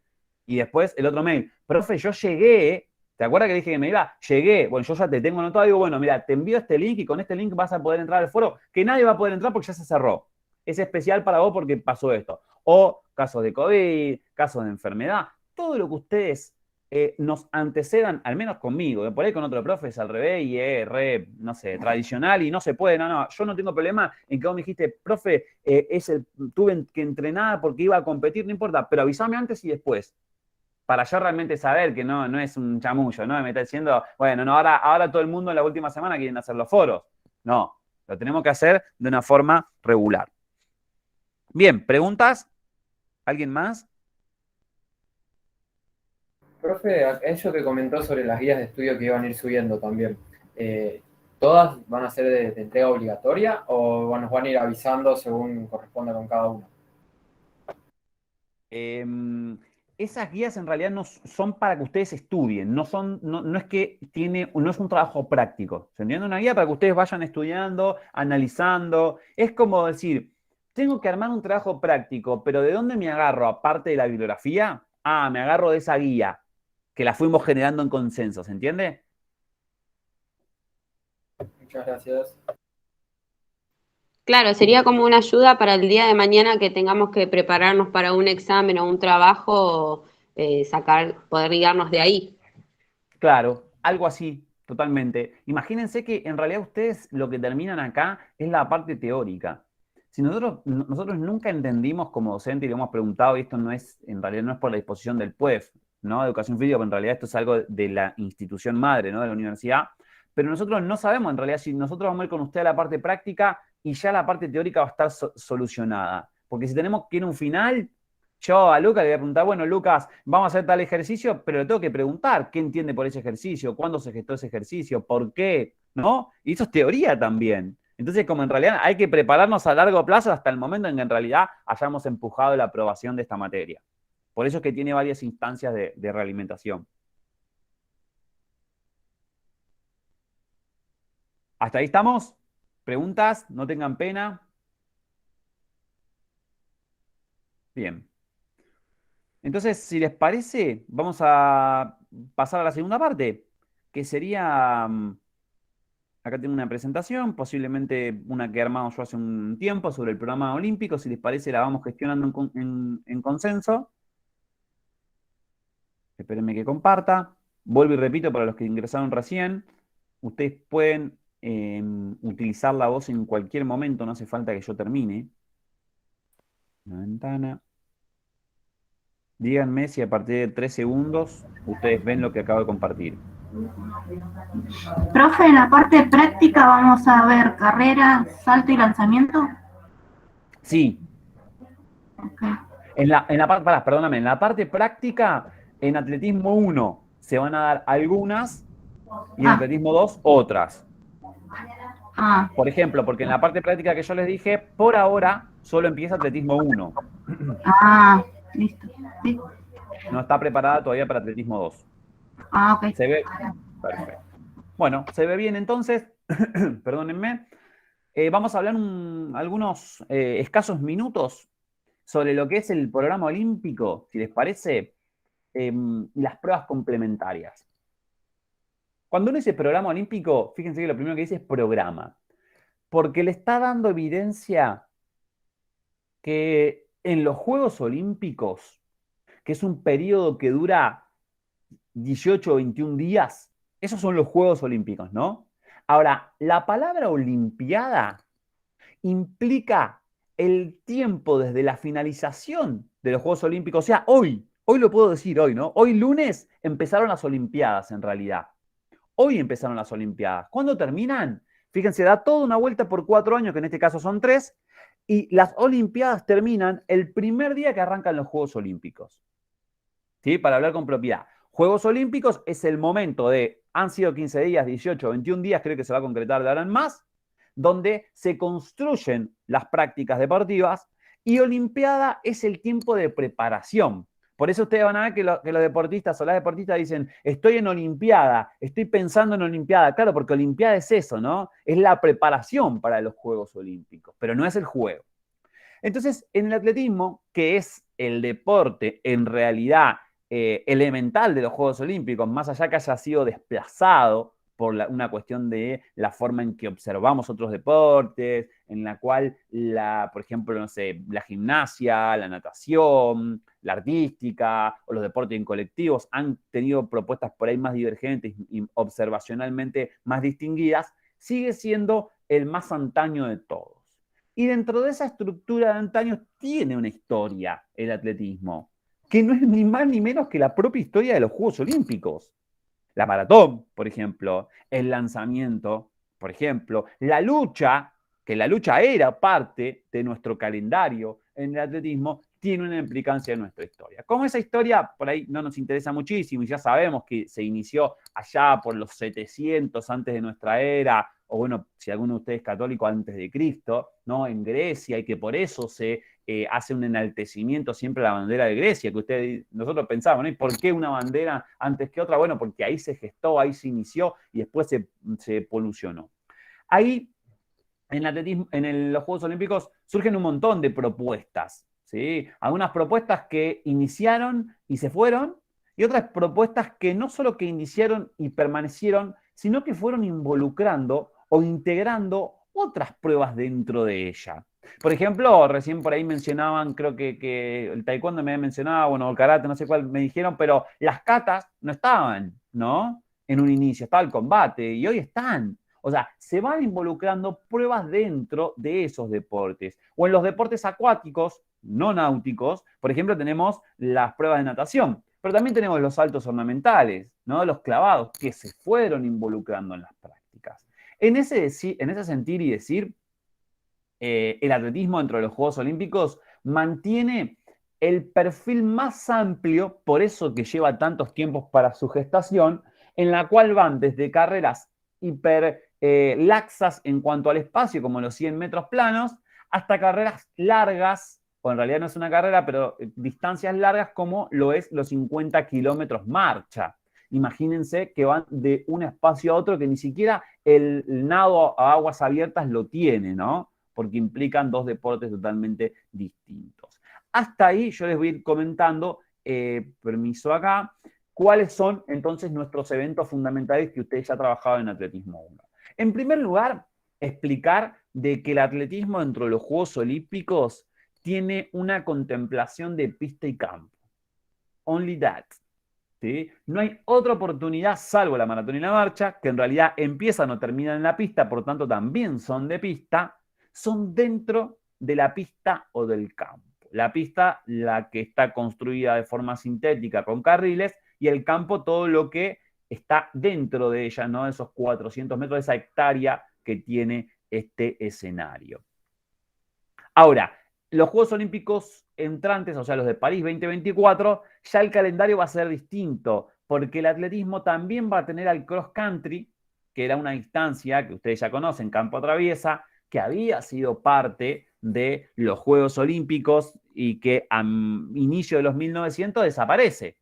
Y después el otro mail, profe, yo llegué. ¿Te acuerdas que dije que me iba? Llegué. Bueno, yo ya te tengo anotado. Digo, bueno, mira, te envío este link y con este link vas a poder entrar al foro, que nadie va a poder entrar porque ya se cerró. Es especial para vos porque pasó esto. O casos de COVID, casos de enfermedad. Todo lo que ustedes nos antecedan, al menos conmigo, por ahí con otro profe es al revés y es re, no sé, tradicional y no se puede. No, yo no tengo problema en que vos me dijiste, profe, tuve que entrenar porque iba a competir, no importa, pero avísame antes y después. Para yo realmente saber que no es un chamullo, ¿no? Me está diciendo, bueno, no, ahora todo el mundo en la última semana quieren hacer los foros. No, lo tenemos que hacer de una forma regular. Bien, ¿preguntas? ¿Alguien más? Profe, eso que comentó sobre las guías de estudio que iban a ir subiendo también, ¿todas van a ser de entrega obligatoria o nos van a ir avisando según corresponda con cada uno? Esas guías en realidad no son para que ustedes estudien, no es que no es un trabajo práctico. ¿Se entiende? Una guía para que ustedes vayan estudiando, analizando. Es como decir, tengo que armar un trabajo práctico, pero ¿de dónde me agarro aparte de la bibliografía? Ah, me agarro de esa guía, que la fuimos generando en consenso, ¿se entiende? Muchas gracias. Claro, sería como una ayuda para el día de mañana que tengamos que prepararnos para un examen o un trabajo, poder guiarnos de ahí. Claro, algo así, totalmente. Imagínense que en realidad ustedes lo que terminan acá es la parte teórica. Si nosotros nunca entendimos como docente y le hemos preguntado, y esto en realidad no es por la disposición del PUEF, ¿no? Educación física, pero en realidad esto es algo de la institución madre, ¿no? De la universidad. Pero nosotros no sabemos en realidad si nosotros vamos a ir con usted a la parte práctica y ya la parte teórica va a estar solucionada. Porque si tenemos que ir a un final, yo a Lucas le voy a preguntar, bueno, Lucas, vamos a hacer tal ejercicio, pero le tengo que preguntar qué entiende por ese ejercicio, cuándo se gestó ese ejercicio, por qué, ¿no? Y eso es teoría también. Entonces, como en realidad hay que prepararnos a largo plazo hasta el momento en que en realidad hayamos empujado la aprobación de esta materia. Por eso es que tiene varias instancias de realimentación. ¿Hasta ahí estamos? ¿Preguntas? No tengan pena. Bien. Entonces, si les parece, vamos a pasar a la segunda parte, que sería, acá tengo una presentación, posiblemente una que armamos yo hace un tiempo sobre el programa olímpico, si les parece la vamos gestionando en consenso. Espérenme que comparta. Vuelvo y repito para los que ingresaron recién, ustedes pueden utilizar la voz en cualquier momento, no hace falta que yo termine. Una ventana. Díganme si a partir de 3 segundos ustedes ven lo que acabo de compartir. Profe, en la parte práctica vamos a ver carrera, salto y lanzamiento. Sí. Okay. En la parte práctica, en atletismo 1 se van a dar algunas y en atletismo 2 otras. Por ejemplo, porque en la parte práctica que yo les dije, por ahora solo empieza atletismo 1. Listo. ¿Sí? No está preparada todavía para atletismo 2. Ok. ¿Se ve? Perfecto. Bueno, se ve bien entonces. Perdónenme. Vamos a hablar algunos escasos minutos sobre lo que es el programa olímpico, si les parece, las pruebas complementarias. Cuando uno dice programa olímpico, fíjense que lo primero que dice es programa. Porque le está dando evidencia que en los Juegos Olímpicos, que es un periodo que dura 18 o 21 días, esos son los Juegos Olímpicos, ¿no? Ahora, la palabra olimpiada implica el tiempo desde la finalización de los Juegos Olímpicos, o sea, hoy lo puedo decir hoy, ¿no? Hoy lunes empezaron las Olimpiadas en realidad. Hoy empezaron las Olimpiadas. ¿Cuándo terminan? Fíjense, da toda una vuelta por 4 años, que en este caso son 3, y las Olimpiadas terminan el primer día que arrancan los Juegos Olímpicos. ¿Sí? Para hablar con propiedad. Juegos Olímpicos es el momento han sido 15 días, 18, 21 días, creo que se va a concretar de ahora en más, donde se construyen las prácticas deportivas, y Olimpiada es el tiempo de preparación. Por eso ustedes van a ver que los deportistas o las deportistas dicen, estoy en Olimpiada, estoy pensando en Olimpiada. Claro, porque Olimpiada es eso, ¿no? Es la preparación para los Juegos Olímpicos, pero no es el juego. Entonces, en el atletismo, que es el deporte en realidad elemental de los Juegos Olímpicos, más allá que haya sido desplazado por una cuestión de la forma en que observamos otros deportes, en la cual, por ejemplo, no sé, la gimnasia, la natación, la artística o los deportes en colectivos han tenido propuestas por ahí más divergentes y observacionalmente más distinguidas, sigue siendo el más antaño de todos. Y dentro de esa estructura de antaño tiene una historia el atletismo, que no es ni más ni menos que la propia historia de los Juegos Olímpicos. La maratón, por ejemplo, el lanzamiento, por ejemplo, la lucha, que la lucha era parte de nuestro calendario en el atletismo, tiene una implicancia en nuestra historia. Como esa historia por ahí no nos interesa muchísimo y ya sabemos que se inició allá por los 700 antes de nuestra era, o bueno, si alguno de ustedes es católico, antes de Cristo, ¿no? En Grecia, y que por eso se hace un enaltecimiento siempre a la bandera de Grecia, que nosotros pensamos, ¿no? ¿Y por qué una bandera antes que otra? Bueno, porque ahí se gestó, ahí se inició y después se polucionó. Ahí, en atletismo, los Juegos Olímpicos, surgen un montón de propuestas, ¿sí? Algunas propuestas que iniciaron y se fueron, y otras propuestas que no solo que iniciaron y permanecieron, sino que fueron involucrando o integrando otras pruebas dentro de ella. Por ejemplo, recién por ahí mencionaban, creo que el taekwondo me había mencionado, bueno, el karate, no sé cuál me dijeron, pero las katas no estaban, ¿no? En un inicio, estaba el combate, y hoy están. O sea, se van involucrando pruebas dentro de esos deportes. O en los deportes acuáticos, no náuticos, por ejemplo, tenemos las pruebas de natación, pero también tenemos los saltos ornamentales, ¿no? Los clavados, que se fueron involucrando en las prácticas. En ese sentir y decir, el atletismo dentro de los Juegos Olímpicos mantiene el perfil más amplio, por eso que lleva tantos tiempos para su gestación, en la cual van desde carreras hiper laxas en cuanto al espacio, como los 100 metros planos, hasta carreras largas, o en realidad no es una carrera, pero distancias largas como lo es los 50 kilómetros marcha. Imagínense que van de un espacio a otro que ni siquiera el nado a aguas abiertas lo tiene, ¿no? Porque implican dos deportes totalmente distintos. Hasta ahí yo les voy a ir comentando, permiso acá, cuáles son entonces nuestros eventos fundamentales que ustedes ya han trabajado en Atletismo 1. En primer lugar, explicar de que el atletismo dentro de los Juegos Olímpicos tiene una contemplación de pista y campo. Only that. ¿Sí? No hay otra oportunidad, salvo la maratón y la marcha, que en realidad empiezan o terminan en la pista, por tanto también son de pista, son dentro de la pista o del campo. La pista, la que está construida de forma sintética con carriles, y el campo, todo lo que está dentro de ella, ¿no? Esos 400 metros, de esa hectárea que tiene este escenario. Ahora, los Juegos Olímpicos entrantes, o sea, los de París 2024, ya el calendario va a ser distinto, porque el atletismo también va a tener al cross country, que era una distancia que ustedes ya conocen, campo traviesa, que había sido parte de los Juegos Olímpicos y que a inicio de los 1900 desaparece,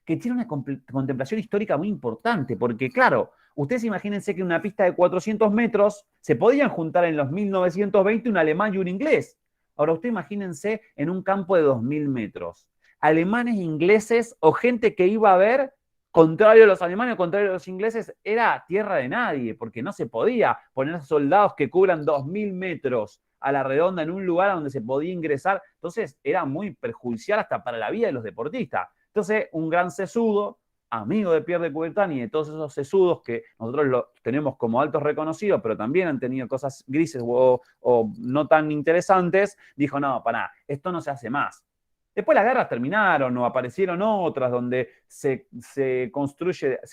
que tiene una contemplación histórica muy importante, porque claro, ustedes imagínense que en una pista de 400 metros se podían juntar en los 1920 un alemán y un inglés. Ahora ustedes imagínense en un campo de 2000 metros, alemanes, ingleses o gente que iba a ver contrario a los alemanes, contrario a los ingleses, era tierra de nadie, porque no se podía poner soldados que cubran 2.000 metros a la redonda en un lugar donde se podía ingresar. Entonces era muy perjudicial hasta para la vida de los deportistas. Entonces un gran sesudo, amigo de Pierre de Coubertin y de todos esos sesudos que nosotros los tenemos como altos reconocidos, pero también han tenido cosas grises o no tan interesantes, dijo, no, para, esto no se hace más. Después las guerras terminaron o aparecieron otras donde se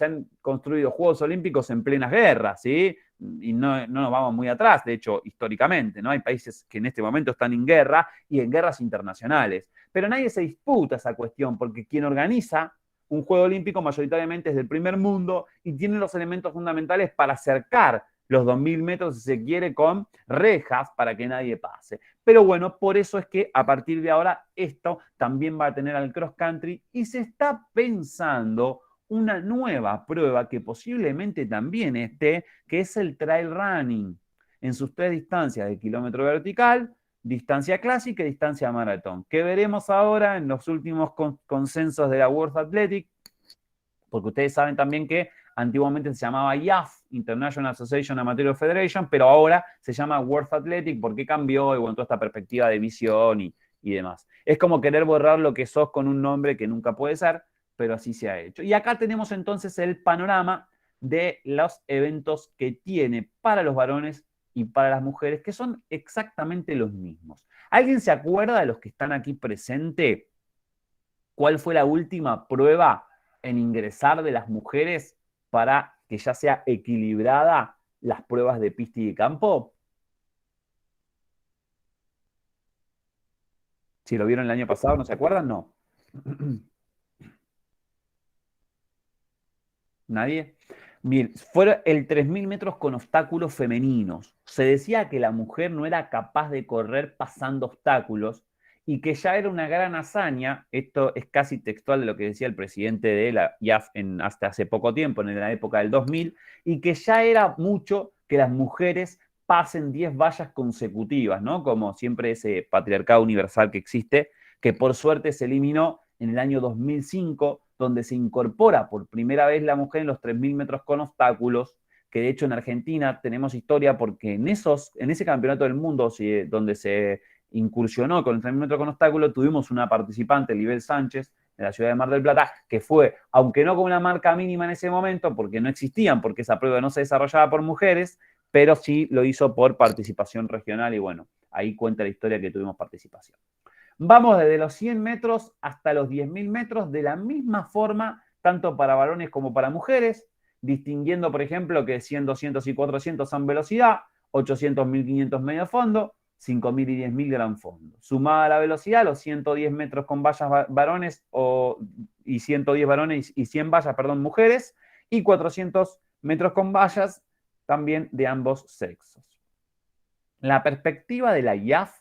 han construido Juegos Olímpicos en plenas guerras, ¿sí? Y no nos vamos muy atrás, de hecho, históricamente, ¿no? Hay países que en este momento están en guerra y en guerras internacionales. Pero nadie se disputa esa cuestión porque quien organiza un Juego Olímpico mayoritariamente es del primer mundo y tiene los elementos fundamentales para acercar los 2.000 metros, si se quiere, con rejas para que nadie pase. Pero bueno, por eso es que a partir de ahora esto también va a tener al cross country y se está pensando una nueva prueba que posiblemente también esté, que es el trail running, en sus 3 distancias de kilómetro vertical, distancia clásica y distancia maratón, que veremos ahora en los últimos consensos de la World Athletic, porque ustedes saben también que antiguamente se llamaba IAF, International Association Amateur Federation, pero ahora se llama World Athletic porque cambió y bueno, toda esta perspectiva de visión y demás. Es como querer borrar lo que sos con un nombre que nunca puede ser, pero así se ha hecho. Y acá tenemos entonces el panorama de los eventos que tiene para los varones y para las mujeres, que son exactamente los mismos. ¿Alguien se acuerda de los que están aquí presentes? ¿Cuál fue la última prueba en ingresar de las mujeres para que ya sea equilibrada las pruebas de pista y de campo? Si lo vieron el año pasado, ¿no se acuerdan? No. ¿Nadie? Bien, fueron el 3.000 metros con obstáculos femeninos. Se decía que la mujer no era capaz de correr pasando obstáculos y que ya era una gran hazaña, esto es casi textual de lo que decía el presidente de la IAF hasta hace poco tiempo, en la época del 2000, y que ya era mucho que las mujeres pasen 10 vallas consecutivas, ¿no? Como siempre ese patriarcado universal que existe, que por suerte se eliminó en el año 2005, donde se incorpora por primera vez la mujer en los 3.000 metros con obstáculos, que de hecho en Argentina tenemos historia porque en ese campeonato del mundo donde se incursionó con el 3.000 metros con obstáculos, tuvimos una participante, Libel Sánchez, de la ciudad de Mar del Plata, que fue, aunque no con una marca mínima en ese momento, porque no existían, porque esa prueba no se desarrollaba por mujeres, pero sí lo hizo por participación regional y bueno, ahí cuenta la historia que tuvimos participación. Vamos desde los 100 metros hasta los 10.000 metros de la misma forma, tanto para varones como para mujeres, distinguiendo, por ejemplo, que 100, 200 y 400 son velocidad, 800, 1.500 medio fondo, 5.000 y 10.000 gran fondo. Sumada a la velocidad, los 110 metros con vallas varones y 110 varones y 100 vallas, perdón, mujeres, y 400 metros con vallas también de ambos sexos. La perspectiva de la IAF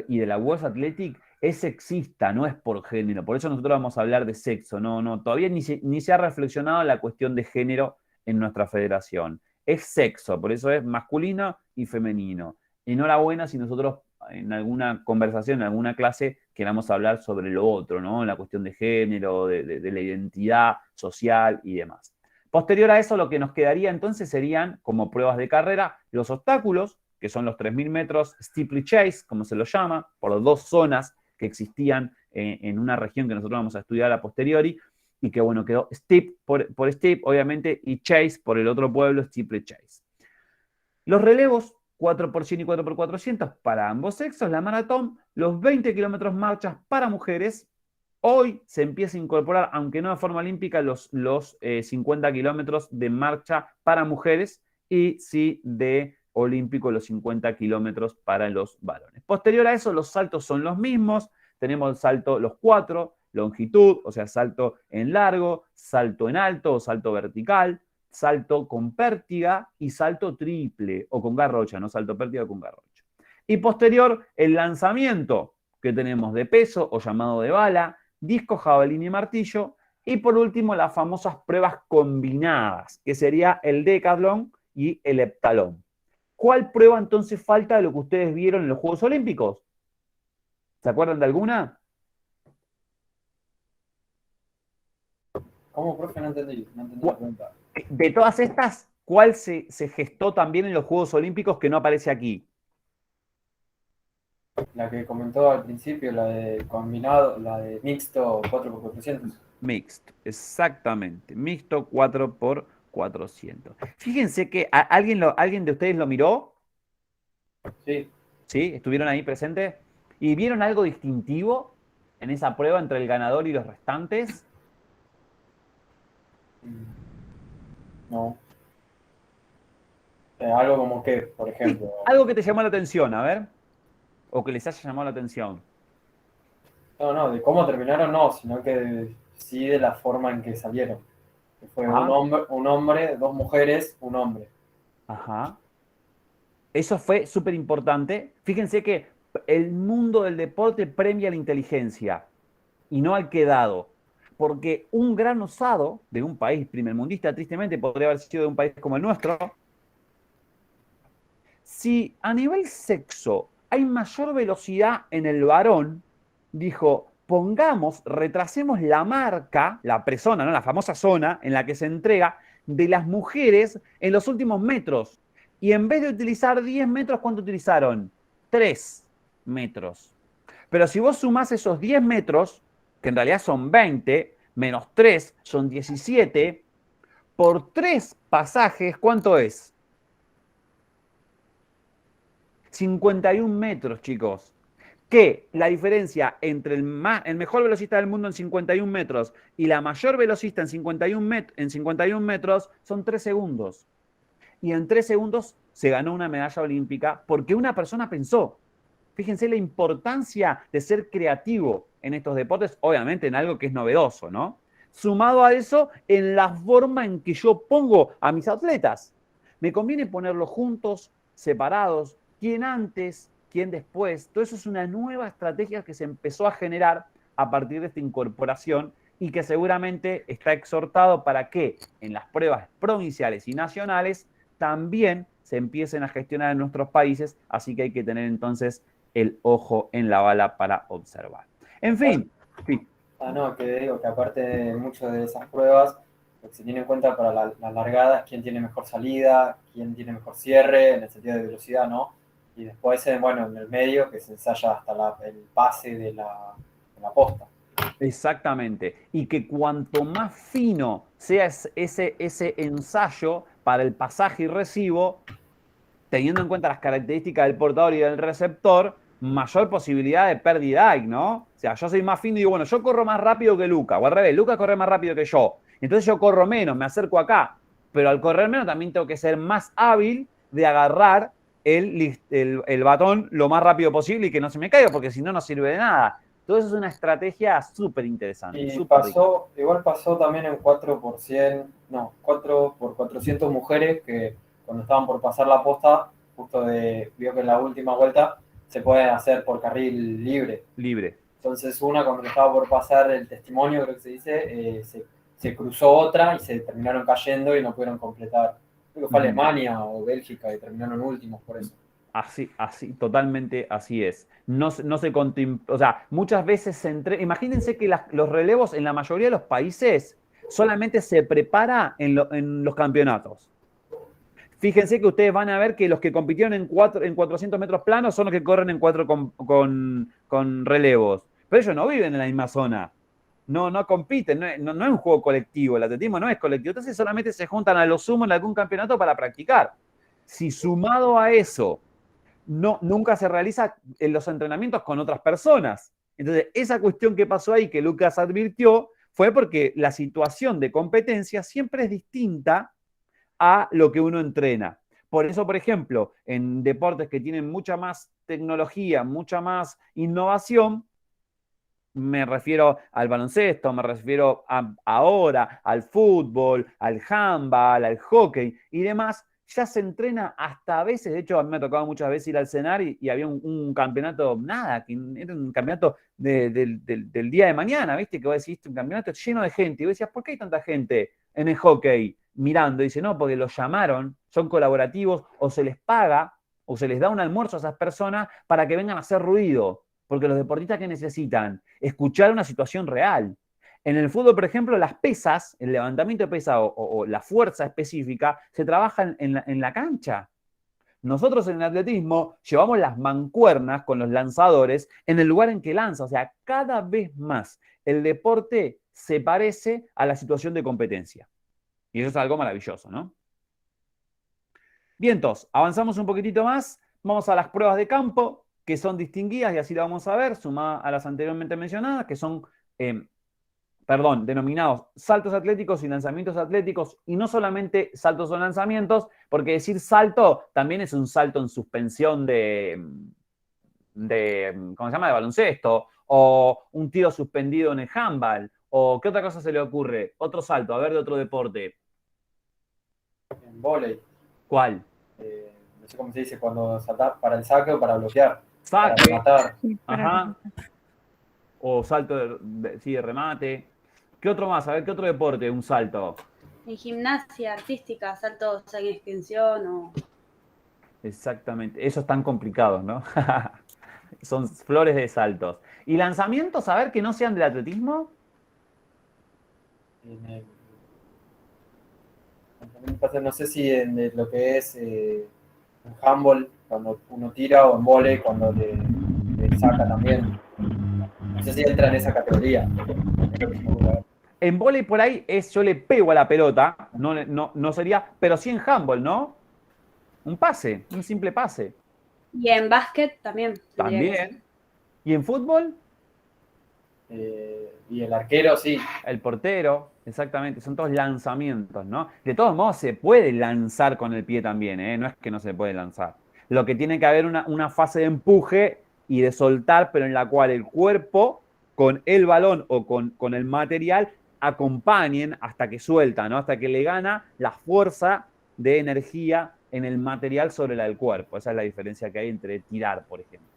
y de la World Athletic es sexista, no es por género. Por eso nosotros vamos a hablar de sexo. No, todavía ni se ha reflexionado la cuestión de género en nuestra federación. Es sexo, por eso es masculino y femenino. Enhorabuena si nosotros en alguna conversación, en alguna clase, queramos hablar sobre lo otro, ¿no? La cuestión de género, de la identidad social y demás. Posterior a eso, lo que nos quedaría entonces serían, como pruebas de carrera, los obstáculos, que son los 3.000 metros steeplechase, como se lo llama, por 2 zonas que existían en una región que nosotros vamos a estudiar a posteriori, y que bueno, quedó steep por steep, obviamente, y chase por el otro pueblo, steeplechase. Los relevos, 4x100 y 4x400 para ambos sexos, la maratón, los 20 kilómetros marchas para mujeres. Hoy se empieza a incorporar, aunque no de forma olímpica, los 50 kilómetros de marcha para mujeres y sí de olímpico los 50 kilómetros para los varones. Posterior a eso, los saltos son los mismos. Tenemos el salto, los 4, longitud, o sea, salto en largo, salto en alto o salto vertical, salto con pértiga y salto triple o con garrocha, no salto pértiga con garrocha. Y posterior, el lanzamiento que tenemos de peso o llamado de bala, disco, jabalina y martillo. Y por último, las famosas pruebas combinadas, que sería el decatlón y el heptalón. ¿Cuál prueba entonces falta de lo que ustedes vieron en los Juegos Olímpicos? ¿Se acuerdan de alguna? ¿Cómo, profe? No entendí la pregunta. De todas estas, ¿cuál se gestó también en los Juegos Olímpicos que no aparece aquí? La que comentó al principio, la de combinado, la de mixto 4x400. Mixto, exactamente. Mixto 4x400. Fíjense que ¿alguien de ustedes lo miró? Sí. ¿Sí? ¿Estuvieron ahí presentes? ¿Y vieron algo distintivo en esa prueba entre el ganador y los restantes? No. Algo como que, por ejemplo. Algo que te llamó la atención, a ver. O que les haya llamado la atención. No, de cómo terminaron no, sino que sí de la forma en que salieron. Que fue Ah. un hombre, dos mujeres, un hombre. Ajá. Eso fue súper importante. Fíjense que el mundo del deporte premia la inteligencia y no al quedado. Porque un gran osado de un país primermundista, tristemente, podría haber sido de un país como el nuestro, si a nivel sexo hay mayor velocidad en el varón, dijo, retrasemos la marca, la presona, ¿no? La famosa zona en la que se entrega de las mujeres en los últimos metros. Y en vez de utilizar 10 metros, ¿cuánto utilizaron? 3 metros. Pero si vos sumás esos 10 metros, que en realidad son 20, menos 3 son 17, por 3 pasajes, ¿cuánto es? 51 metros, chicos. Que la diferencia entre el mejor velocista del mundo en 51 metros y la mayor velocista en 51 metros son 3 segundos. Y en 3 segundos se ganó una medalla olímpica porque una persona pensó. Fíjense la importancia de ser creativo en estos deportes, obviamente en algo que es novedoso, ¿no? Sumado a eso, en la forma en que yo pongo a mis atletas. Me conviene ponerlos juntos, separados, quién antes, quién después. Todo eso es una nueva estrategia que se empezó a generar a partir de esta incorporación y que seguramente está exhortado para que en las pruebas provinciales y nacionales también se empiecen a gestionar en nuestros países, así que hay que tener entonces el ojo en la bala para observar. En fin, sí. No, que digo que aparte de muchas de esas pruebas, lo que se tiene en cuenta para la largada es quién tiene mejor salida, quién tiene mejor cierre, en el sentido de velocidad, ¿no? Y después, bueno, en el medio, que se ensaya hasta el pase de la posta. Exactamente. Y que cuanto más fino sea ese ensayo para el pasaje y recibo, teniendo en cuenta las características del portador y del receptor, mayor posibilidad de pérdida hay, ¿no? O sea, yo soy más fino y digo, bueno, yo corro más rápido que Luca, o al revés, Luca corre más rápido que yo. Entonces yo corro menos, me acerco acá. Pero al correr menos también tengo que ser más hábil de agarrar el batón lo más rápido posible y que no se me caiga, porque si no, no sirve de nada. Todo eso es una estrategia súper interesante. Y igual pasó también en 4x400 mujeres que cuando estaban por pasar la posta, vio que en la última vuelta se puede hacer por carril libre. Entonces una, cuando estaba por pasar el testimonio, creo que se dice, se cruzó otra y se terminaron cayendo y no pudieron completar. Creo que fue Alemania o Bélgica y terminaron últimos por eso. Así, totalmente así es. O sea, muchas veces imagínense que los relevos en la mayoría de los países solamente se prepara en los campeonatos. Fíjense que ustedes van a ver que los que compitieron en 400 metros planos son los que corren en 4 con relevos. Pero ellos no viven en la misma zona. No compiten, no es un juego colectivo. El atletismo no es colectivo. Entonces solamente se juntan a lo sumo en algún campeonato para practicar. Si sumado a eso nunca se realiza en los entrenamientos con otras personas. Entonces, esa cuestión que pasó ahí, que Lucas advirtió, fue porque la situación de competencia siempre es distinta a lo que uno entrena. Por eso, por ejemplo, en deportes que tienen mucha más tecnología, mucha más innovación, me refiero al baloncesto, me refiero ahora al fútbol, al handball, al hockey y demás, ya se entrena hasta a veces. De hecho, a mí me ha tocado muchas veces ir al CENAR y había un campeonato, que era un campeonato del día de mañana, ¿viste? Que vos decís, un campeonato lleno de gente. Y vos decías, ¿por qué hay tanta gente en el hockey mirando? Y dice, no, porque los llamaron, son colaborativos, o se les paga, o se les da un almuerzo a esas personas para que vengan a hacer ruido. Porque los deportistas, ¿qué necesitan? Escuchar una situación real. En el fútbol, por ejemplo, las pesas, el levantamiento de pesas o la fuerza específica, se trabaja en la cancha. Nosotros en el atletismo llevamos las mancuernas con los lanzadores en el lugar en que lanza. O sea, cada vez más el deporte se parece a la situación de competencia. Y eso es algo maravilloso, ¿no? Bien, entonces, avanzamos un poquitito más. Vamos a las pruebas de campo, que son distinguidas, y así lo vamos a ver, sumadas a las anteriormente mencionadas, que son, denominados saltos atléticos y lanzamientos atléticos, y no solamente saltos o lanzamientos, porque decir salto también es un salto en suspensión ¿cómo se llama?, de baloncesto, o un tiro suspendido en el handball, o ¿qué otra cosa se le ocurre? Otro salto, a ver, de otro deporte. En vóley. ¿Cuál? No sé cómo se dice, cuando saltás para el saque o para bloquear. Saque. Para rematar. Ajá. O salto de remate. ¿Qué otro más? A ver, ¿qué otro deporte? Un salto. En gimnasia artística, saltos en extensión o... Exactamente. Esos están complicados, ¿no? Son flores de saltos. ¿Y lanzamientos, a ver, que no sean del atletismo? No sé si en lo que es un handball, cuando uno tira, o en vóley, cuando le saca también. No sé si entra en esa categoría. En vóley por ahí es yo le pego a la pelota, no sería, pero sí en handball, ¿no? Un pase, un simple pase. Y en básquet también. También. ¿Y en fútbol? Y el arquero, sí. El portero, exactamente. Son todos lanzamientos, ¿no? De todos modos, se puede lanzar con el pie también, ¿eh? No es que no se puede lanzar. Lo que tiene que haber una fase de empuje y de soltar, pero en la cual el cuerpo con el balón o con el material acompañen hasta que suelta, ¿no? Hasta que le gana la fuerza de energía en el material sobre la del cuerpo. Esa es la diferencia que hay entre tirar, por ejemplo.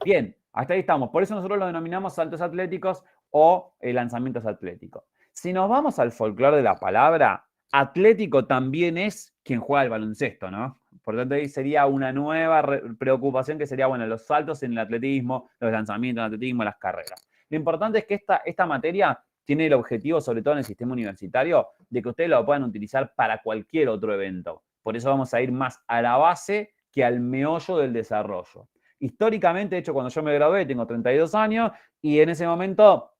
Bien, hasta ahí estamos. Por eso nosotros lo denominamos saltos atléticos o lanzamientos atléticos. Si nos vamos al folclore de la palabra, atlético también es quien juega el baloncesto, ¿no? Por lo tanto, ahí sería una nueva preocupación que sería, bueno, los saltos en el atletismo, los lanzamientos en el atletismo, las carreras. Lo importante es que esta materia tiene el objetivo, sobre todo en el sistema universitario, de que ustedes lo puedan utilizar para cualquier otro evento. Por eso vamos a ir más a la base que al meollo del desarrollo. Históricamente, de hecho, cuando yo me gradué, tengo 32 años, y en ese momento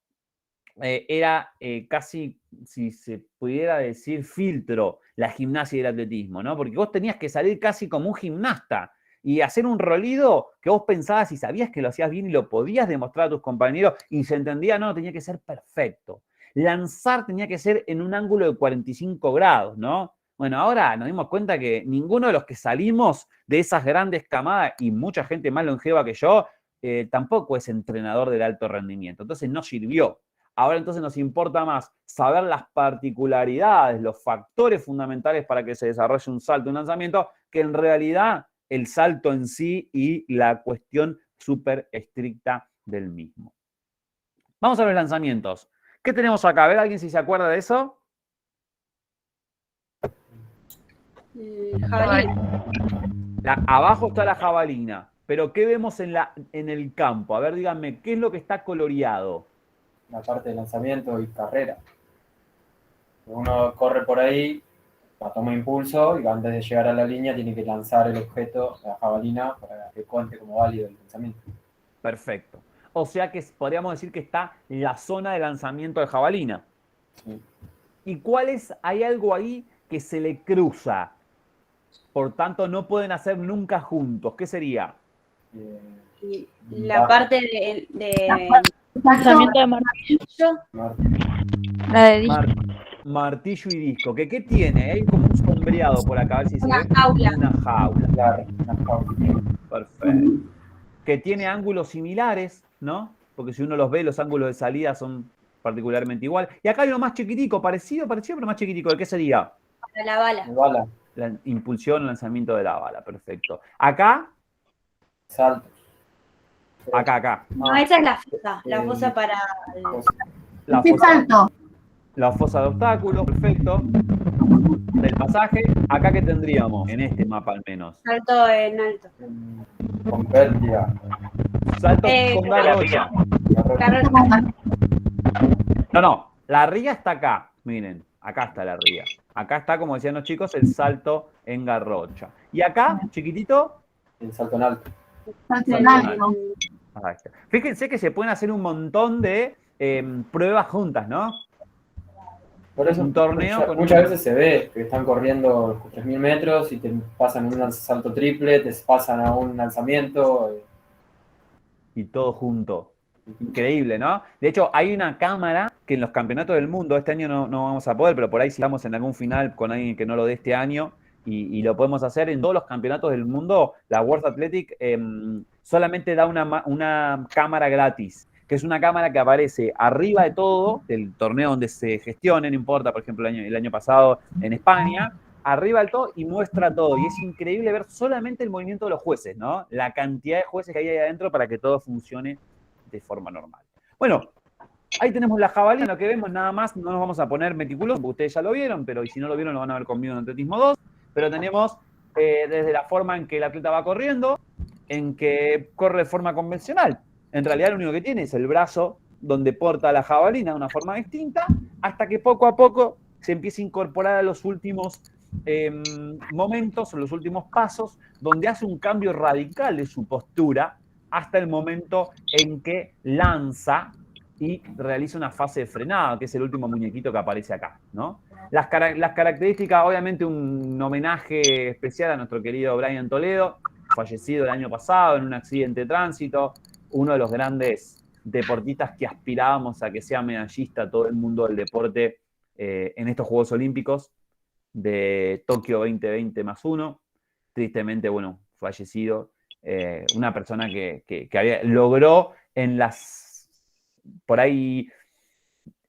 era casi, si se pudiera decir, filtro la gimnasia y el atletismo, ¿no? Porque vos tenías que salir casi como un gimnasta y hacer un rolido que vos pensabas y sabías que lo hacías bien y lo podías demostrar a tus compañeros y se entendía, no, tenía que ser perfecto. Lanzar tenía que ser en un ángulo de 45 grados, ¿no? Bueno, ahora nos dimos cuenta que ninguno de los que salimos de esas grandes camadas, y mucha gente más longeva que yo, tampoco es entrenador del alto rendimiento. Entonces no sirvió. Ahora entonces nos importa más saber las particularidades, los factores fundamentales para que se desarrolle un salto, un lanzamiento, que en realidad el salto en sí y la cuestión súper estricta del mismo. Vamos a los lanzamientos. ¿Qué tenemos acá? A ver, ¿alguien si se acuerda de eso? Jabalina. Abajo está la jabalina. Pero ¿qué vemos en el campo? A ver, díganme, ¿qué es lo que está coloreado? La parte de lanzamiento y carrera. Uno corre por ahí, toma impulso y antes de llegar a la línea tiene que lanzar el objeto, la jabalina, para que cuente como válido el lanzamiento. Perfecto. O sea que podríamos decir que está la zona de lanzamiento de jabalina. Sí. ¿Y hay algo ahí que se le cruza? Por tanto, no pueden hacer nunca juntos. ¿Qué sería? La parte de Lanzamiento de martillo. La de disco. Martillo y disco. ¿Qué tiene? Hay como un sombreado por acá. A ver si una se ve. jaula. Una jaula. Claro, una jaula. Perfecto. Que tiene ángulos similares, ¿no? Porque si uno los ve, los ángulos de salida son particularmente igual. Y acá hay uno más chiquitico, parecido, pero más chiquitico. ¿De qué sería? Para la bala. La bala. La impulsión, lanzamiento de la bala. Perfecto. Acá. Salto. Acá. No, esa es la fosa para... La fosa de obstáculos, perfecto. Del pasaje. Acá, ¿qué tendríamos? En este mapa al menos. Salto en alto. Con pérdida. Salto con garrocha. No, la ría está acá, miren, acá está la ría. Acá está, como decían los chicos, el salto en garrocha. Y acá, chiquitito, El salto en alto. Salto en alto. Ahí está. Fíjense que se pueden hacer un montón de pruebas juntas, ¿no? Por eso Un torneo con muchas veces se ve que están corriendo 3.000 metros y te pasan un salto triple, te pasan a un lanzamiento. Y todo junto. Increíble, ¿no? De hecho, hay una cámara que en los campeonatos del mundo, este año no vamos a poder, pero por ahí si estamos en algún final con alguien que no lo dé este año y lo podemos hacer en todos los campeonatos del mundo, la World Athletic solamente da una cámara gratis, que es una cámara que aparece arriba de todo, del torneo donde se gestione, no importa, por ejemplo, el año pasado en España, arriba del todo y muestra todo. Y es increíble ver solamente el movimiento de los jueces, ¿no? La cantidad de jueces que hay ahí adentro para que todo funcione de forma normal. Bueno, ahí tenemos la jabalina, lo que vemos nada más, no nos vamos a poner meticulosos, porque ustedes ya lo vieron, pero y si no lo vieron lo van a ver conmigo en Atletismo 2, pero tenemos desde la forma en que el atleta va corriendo, en que corre de forma convencional. En realidad lo único que tiene es el brazo donde porta la jabalina de una forma distinta, hasta que poco a poco se empieza a incorporar a los últimos momentos, los últimos pasos, donde hace un cambio radical de su postura, hasta el momento en que lanza y realiza una fase de frenada, que es el último muñequito que aparece acá, ¿no? Las características, obviamente un homenaje especial a nuestro querido Brian Toledo, fallecido el año pasado en un accidente de tránsito, uno de los grandes deportistas que aspirábamos a que sea medallista todo el mundo del deporte en estos Juegos Olímpicos de Tokio 2020+1. Tristemente, bueno, fallecido. Una persona que logró en las, por ahí,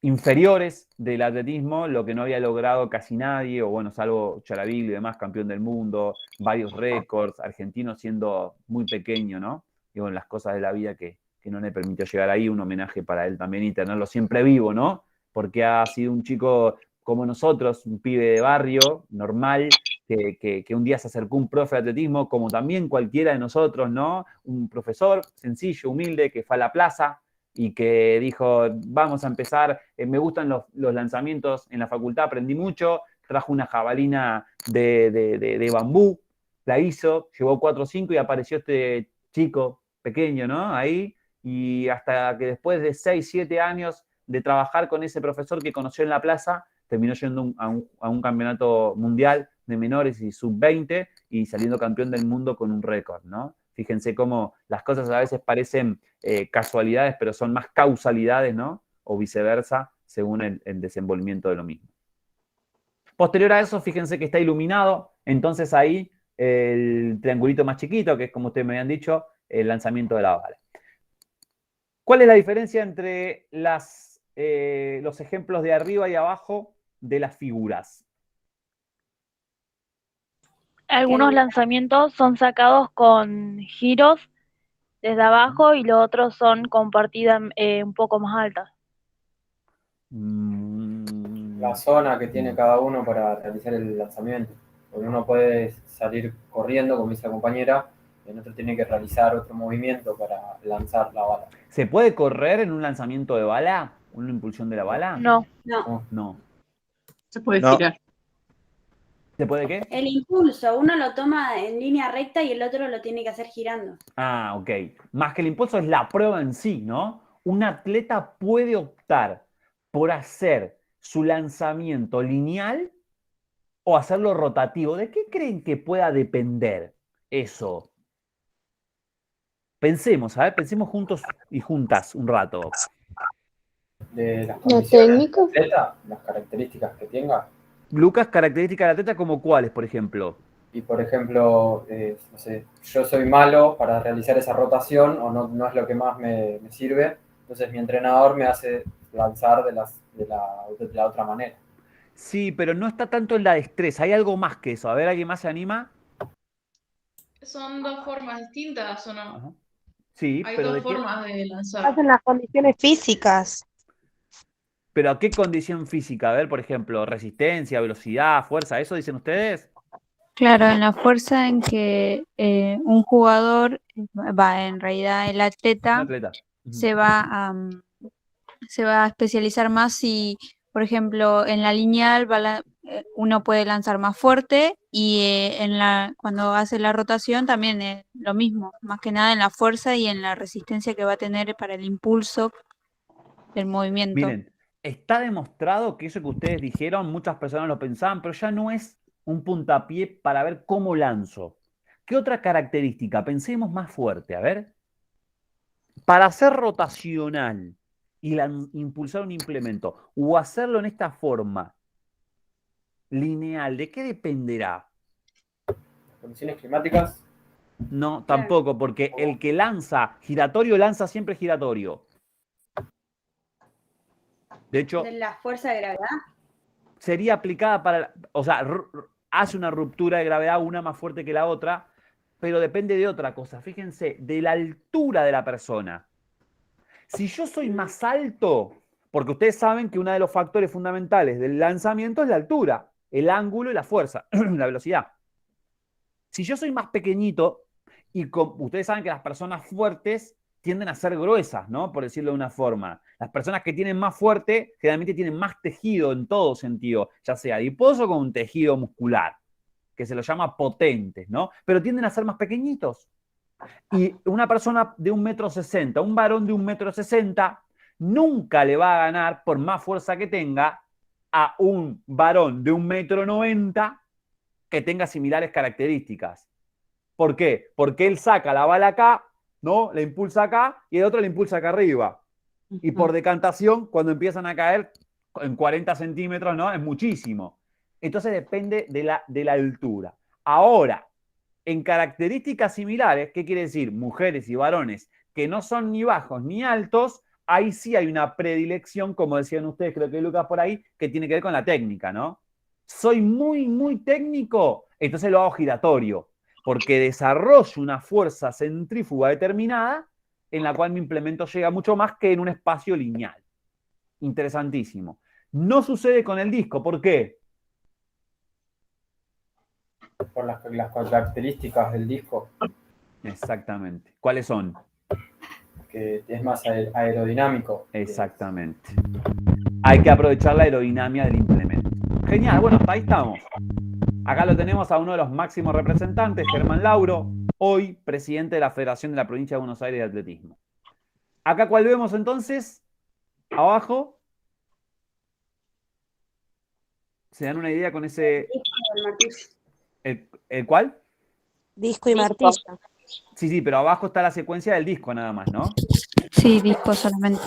inferiores del atletismo lo que no había logrado casi nadie, o bueno, salvo Charaviglio y demás, campeón del mundo, varios récords, argentino siendo muy pequeño, ¿no? Y bueno, las cosas de la vida que no le permitió llegar ahí, un homenaje para él también y tenerlo siempre vivo, ¿no? Porque ha sido un chico como nosotros, un pibe de barrio, normal, que un día se acercó un profe de atletismo, como también cualquiera de nosotros, ¿no? Un profesor sencillo, humilde, que fue a la plaza y que dijo, vamos a empezar, me gustan los lanzamientos en la facultad, aprendí mucho, trajo una jabalina de bambú, la hizo, llevó 4 o 5 y apareció este chico pequeño, ¿no? Ahí, y hasta que después de 6, 7 años de trabajar con ese profesor que conoció en la plaza, terminó yendo a un campeonato mundial de menores y sub-20 y saliendo campeón del mundo con un récord, ¿no? Fíjense cómo las cosas a veces parecen casualidades, pero son más causalidades, ¿no? O viceversa, según el desenvolvimiento de lo mismo. Posterior a eso, fíjense que está iluminado, entonces ahí el triangulito más chiquito, que es como ustedes me habían dicho, el lanzamiento de la bala. ¿Cuál es la diferencia entre los ejemplos de arriba y abajo de las figuras? Algunos lanzamientos son sacados con giros desde abajo y los otros son con partidas un poco más altas. La zona que tiene cada uno para realizar el lanzamiento. Porque uno puede salir corriendo, como dice la compañera, y el otro tiene que realizar otro movimiento para lanzar la bala. ¿Se puede correr en un lanzamiento de bala? ¿Una impulsión de la bala? No. Se puede girar. ¿Se puede qué? El impulso, uno lo toma en línea recta y el otro lo tiene que hacer girando. Ah, ok. Más que el impulso es la prueba en sí, ¿no? Un atleta puede optar por hacer su lanzamiento lineal o hacerlo rotativo. ¿De qué creen que pueda depender eso? Pensemos, ¿sabes? Pensemos juntos y juntas un rato. De las condiciones del atleta, las características que tenga. Lucas, características del atleta como cuáles, por ejemplo. Y por ejemplo, no sé, yo soy malo para realizar esa rotación o no es lo que más me sirve, entonces mi entrenador me hace lanzar de la otra manera. Sí, pero no está tanto en la destreza, hay algo más que eso. A ver, ¿alguien más se anima? Son dos formas distintas, ¿o no? Ajá. Sí, Hay pero dos formas de lanzar. Hacen las condiciones físicas. ¿Pero a qué condición física? A ver, por ejemplo, resistencia, velocidad, fuerza, ¿eso dicen ustedes? Claro, en la fuerza en que un jugador, en realidad el atleta, Un atleta. se va se va a especializar más si, por ejemplo, en la lineal uno puede lanzar más fuerte y cuando hace la rotación también es lo mismo, más que nada en la fuerza y en la resistencia que va a tener para el impulso del movimiento. Miren, está demostrado que eso que ustedes dijeron, muchas personas lo pensaban, pero ya no es un puntapié para ver cómo lanzo. ¿Qué otra característica? Pensemos más fuerte, a ver. Para hacer rotacional y impulsar un implemento o hacerlo en esta forma lineal, ¿de qué dependerá? Condiciones climáticas. No, tampoco, porque el que lanza siempre giratorio. De hecho, ¿De la fuerza de gravedad? sería aplicada para, o sea, hace una ruptura de gravedad una más fuerte que la otra, pero depende de otra cosa. Fíjense, de la altura de la persona. Si yo soy más alto, porque ustedes saben que uno de los factores fundamentales del lanzamiento es la altura, el ángulo y la fuerza, la velocidad. Si yo soy más pequeñito, y ustedes saben que las personas fuertes tienden a ser gruesas, ¿no? Por decirlo de una forma. Las personas que tienen más fuerte generalmente tienen más tejido en todo sentido, ya sea adiposo como un tejido muscular, que se lo llama potentes, ¿no? Pero tienden a ser más pequeñitos. Y una persona de 1,60 m, un varón de 1,60 m, nunca le va a ganar, por más fuerza que tenga, a un varón de 1,90 m que tenga similares características. ¿Por qué? Porque él saca la bala acá, ¿no? Le impulsa acá y el otro le impulsa acá arriba. Y por decantación, cuando empiezan a caer en 40 centímetros, ¿no? Es muchísimo. Entonces depende de la altura. Ahora, en características similares, ¿qué quiere decir? Mujeres y varones que no son ni bajos ni altos, ahí sí hay una predilección, como decían ustedes, creo que Lucas por ahí, que tiene que ver con la técnica, ¿no? Soy muy, muy técnico, entonces lo hago giratorio, porque desarrollo una fuerza centrífuga determinada en la cual mi implemento llega mucho más que en un espacio lineal. Interesantísimo. No sucede con el disco, ¿por qué? Por las características del disco. Exactamente. ¿Cuáles son? Que es más aerodinámico. Exactamente. Hay que aprovechar la aerodinámica del implemento. Genial, bueno, hasta ahí estamos. Acá lo tenemos a uno de los máximos representantes, Germán Lauro, hoy presidente de la Federación de la Provincia de Buenos Aires de Atletismo. Acá, ¿cuál vemos entonces? Abajo. ¿Se dan una idea con ese... ¿El cuál? Disco y martillo. Sí, pero abajo está la secuencia del disco nada más, ¿no? Sí, disco solamente.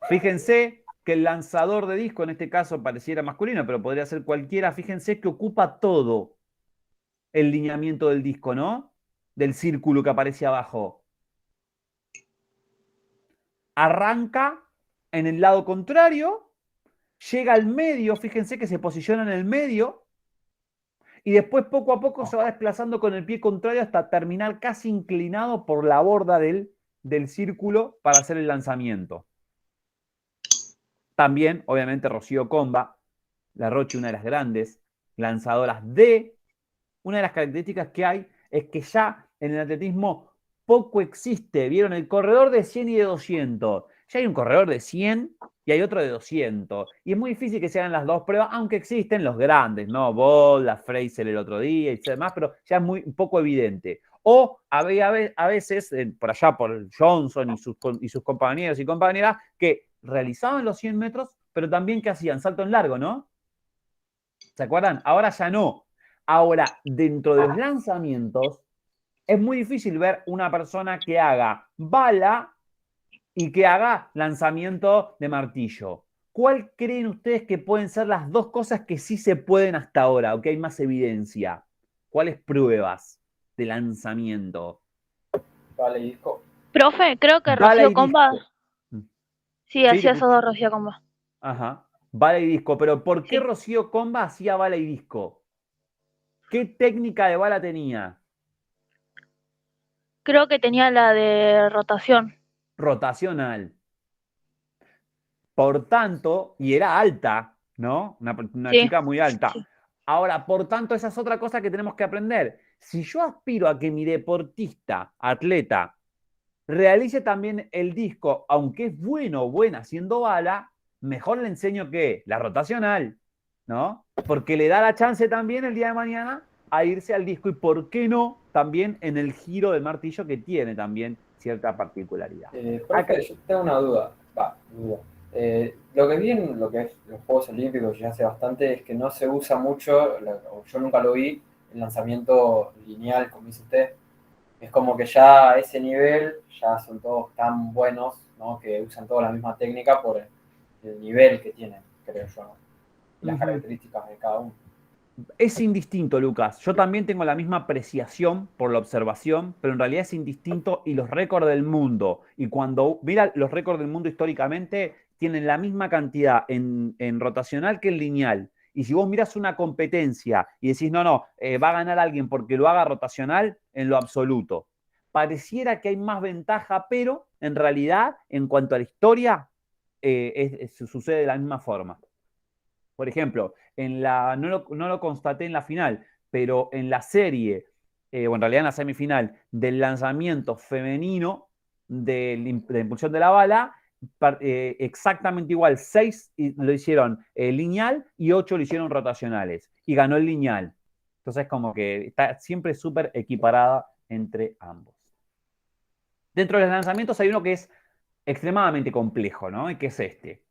Fíjense que el lanzador de disco, en este caso pareciera masculino, pero podría ser cualquiera, fíjense que ocupa todo el lineamiento del disco, ¿no? Del círculo que aparece abajo. Arranca en el lado contrario, llega al medio, fíjense que se posiciona en el medio, y después poco a poco se va desplazando con el pie contrario hasta terminar casi inclinado por la borda del círculo para hacer el lanzamiento. También, obviamente, Rocío Comba, la Rochi, una de las grandes lanzadoras una de las características que hay es que ya en el atletismo poco existe. ¿Vieron? El corredor de 100 y de 200. Ya hay un corredor de 100 y hay otro de 200. Y es muy difícil que se hagan las dos pruebas, aunque existen los grandes, ¿no? Bolt, la Fraser el otro día y demás, pero ya es muy poco evidente. O a veces, por allá por Johnson y sus compañeros y compañeras, que realizaban los 100 metros, pero también que hacían salto en largo, ¿no? ¿Se acuerdan? Ahora ya no. Ahora, dentro de los lanzamientos, es muy difícil ver una persona que haga bala y que haga lanzamiento de martillo. ¿Cuál creen ustedes que pueden ser las dos cosas que sí se pueden hasta ahora o que hay más evidencia? ¿Cuáles pruebas de lanzamiento? Vale, disco. Profe, creo que Rocío Comba. Sí, hacía esos dos Rocío Comba. Ajá. Bala y disco. Pero ¿por qué Rocío Comba hacía bala y disco? ¿Qué técnica de bala tenía? Creo que tenía la de rotación. Rotacional. Por tanto, y era alta, ¿no? Una chica muy alta. Sí. Ahora, por tanto, esa es otra cosa que tenemos que aprender. Si yo aspiro a que mi deportista, atleta, realice también el disco, aunque es bueno o buena haciendo bala, mejor le enseño que la rotacional, ¿no? Porque le da la chance también el día de mañana a irse al disco y, ¿por qué no? También en el giro del martillo, que tiene también cierta particularidad. Profe, yo tengo una duda. Lo que vi en lo que es los Juegos Olímpicos ya hace bastante es que no se usa mucho, o yo nunca lo vi, el lanzamiento lineal, como dice usted. Es como que ya a ese nivel ya son todos tan buenos, ¿no? Que usan toda la misma técnica por el nivel que tienen, creo yo, ¿no? Y las características de cada uno. Es indistinto, Lucas. Yo también tengo la misma apreciación por la observación, pero en realidad es indistinto, y los récords del mundo, y cuando mira los récords del mundo históricamente, tienen la misma cantidad en rotacional que en lineal. Y si vos miras una competencia y decís, no, va a ganar alguien porque lo haga rotacional, en lo absoluto. Pareciera que hay más ventaja, pero en realidad, en cuanto a la historia, sucede de la misma forma. Por ejemplo, no lo constaté en la final, pero en la serie, o en realidad en la semifinal, del lanzamiento femenino de impulsión de la bala, exactamente igual, 6 lo hicieron lineal y 8 lo hicieron rotacionales, y ganó el lineal. Entonces, como que está siempre súper equiparada entre ambos. Dentro de los lanzamientos hay uno que es extremadamente complejo, ¿no? Y que es este,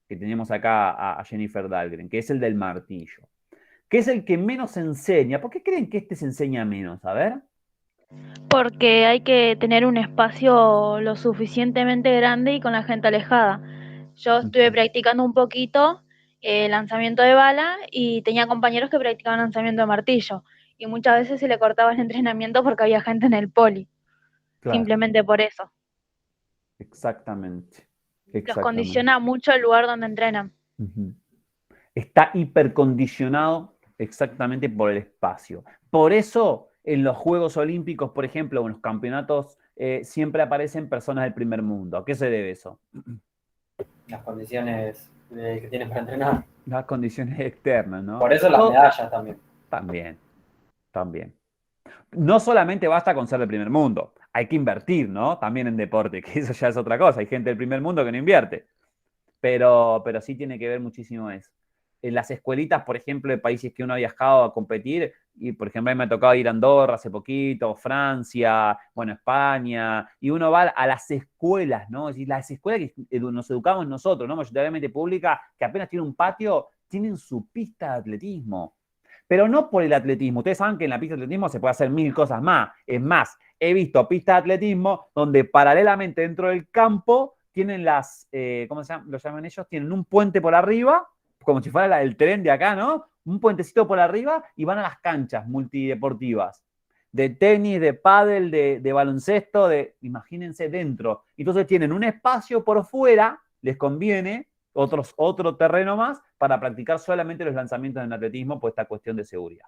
que tenemos acá a Jennifer Dahlgren, que es el del martillo, que es el que menos enseña. ¿Por qué creen que este se enseña menos? A ver. Porque hay que tener un espacio lo suficientemente grande y con la gente alejada. Yo estuve practicando un poquito lanzamiento de bala y tenía compañeros que practicaban lanzamiento de martillo, y muchas veces se le cortaba el entrenamiento porque había gente en el poli. Claro. Simplemente por eso. Exactamente. Los condiciona mucho el lugar donde entrenan. Está hipercondicionado exactamente por el espacio. Por eso, en los Juegos Olímpicos, por ejemplo, o en los campeonatos, siempre aparecen personas del primer mundo. ¿A qué se debe eso? Las condiciones que tienes para entrenar. Las condiciones externas, ¿no? Por eso las medallas también. También. No solamente basta con ser del primer mundo. Hay que invertir, ¿no? También en deporte, que eso ya es otra cosa. Hay gente del primer mundo que no invierte. Pero sí tiene que ver muchísimo eso. En las escuelitas, por ejemplo, de países que uno ha viajado a competir, y por ejemplo, a mí me ha tocado ir a Andorra hace poquito, Francia, España, y uno va a las escuelas, ¿no? Es decir, las escuelas que nos educamos nosotros, ¿no? Mayoritariamente públicas, que apenas tienen un patio, tienen su pista de atletismo. Pero no por el atletismo. Ustedes saben que en la pista de atletismo se puede hacer 1000 cosas más. Es más, he visto pistas de atletismo donde paralelamente dentro del campo tienen ¿cómo lo llaman ellos? Tienen un puente por arriba, como si fuera el tren de acá, ¿no? Un puentecito por arriba, y van a las canchas multideportivas. De tenis, de pádel, de baloncesto, imagínense dentro. Entonces tienen un espacio por fuera, les conviene, otro terreno más, para practicar solamente los lanzamientos en atletismo por esta cuestión de seguridad.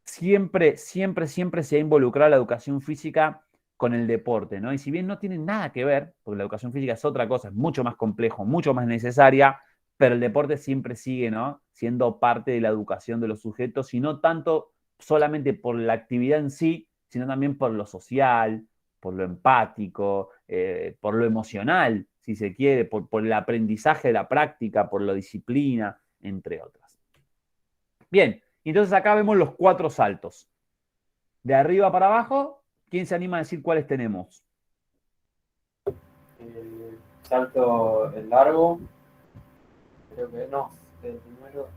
Siempre se ha involucrado la educación física con el deporte, ¿no? Y si bien no tienen nada que ver, porque la educación física es otra cosa, es mucho más complejo, mucho más necesaria, pero el deporte siempre sigue, ¿no? Siendo parte de la educación de los sujetos, y no tanto solamente por la actividad en sí, sino también por lo social, por lo empático, por lo emocional, si se quiere, por el aprendizaje de la práctica, por la disciplina, entre otras. Bien, entonces acá vemos los 4 saltos. De arriba para abajo, ¿quién se anima a decir cuáles tenemos? Salto en largo. Creo que no, el primero.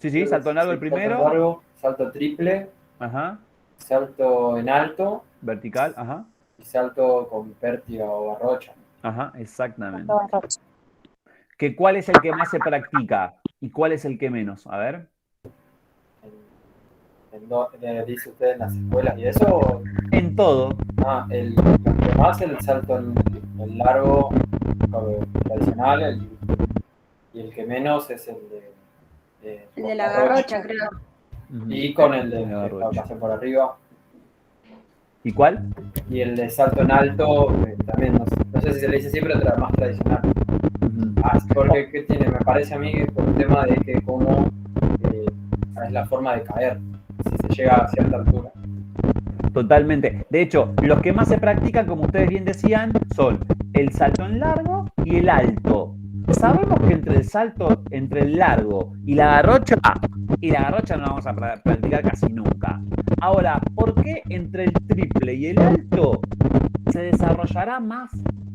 Sí, salto en largo el primero. Salto en largo, salto triple. Ajá. Salto en alto. Vertical, ajá. Y salto con pértiga o barrocha. Ajá, exactamente. ¿Cuál es el que más se practica y cuál es el que menos? A ver. ¿Dice usted en las escuelas y eso? En todo. El que más es el salto en largo tradicional, y el que menos es el de la garrocha, creo. Y con el de pasar por arriba. ¿Y cuál? Y el de salto en alto, también, no sé si se le dice siempre, pero más tradicional. Porque, ¿qué tiene? Me parece a mí que por el tema de que como es la forma de caer, si se llega a cierta altura. Totalmente. De hecho, los que más se practican, como ustedes bien decían, son el salto en largo y el alto. Sabemos que entre el largo y la garrocha no vamos a practicar casi nunca. Ahora, ¿por qué entre el triple y el alto se desarrollará más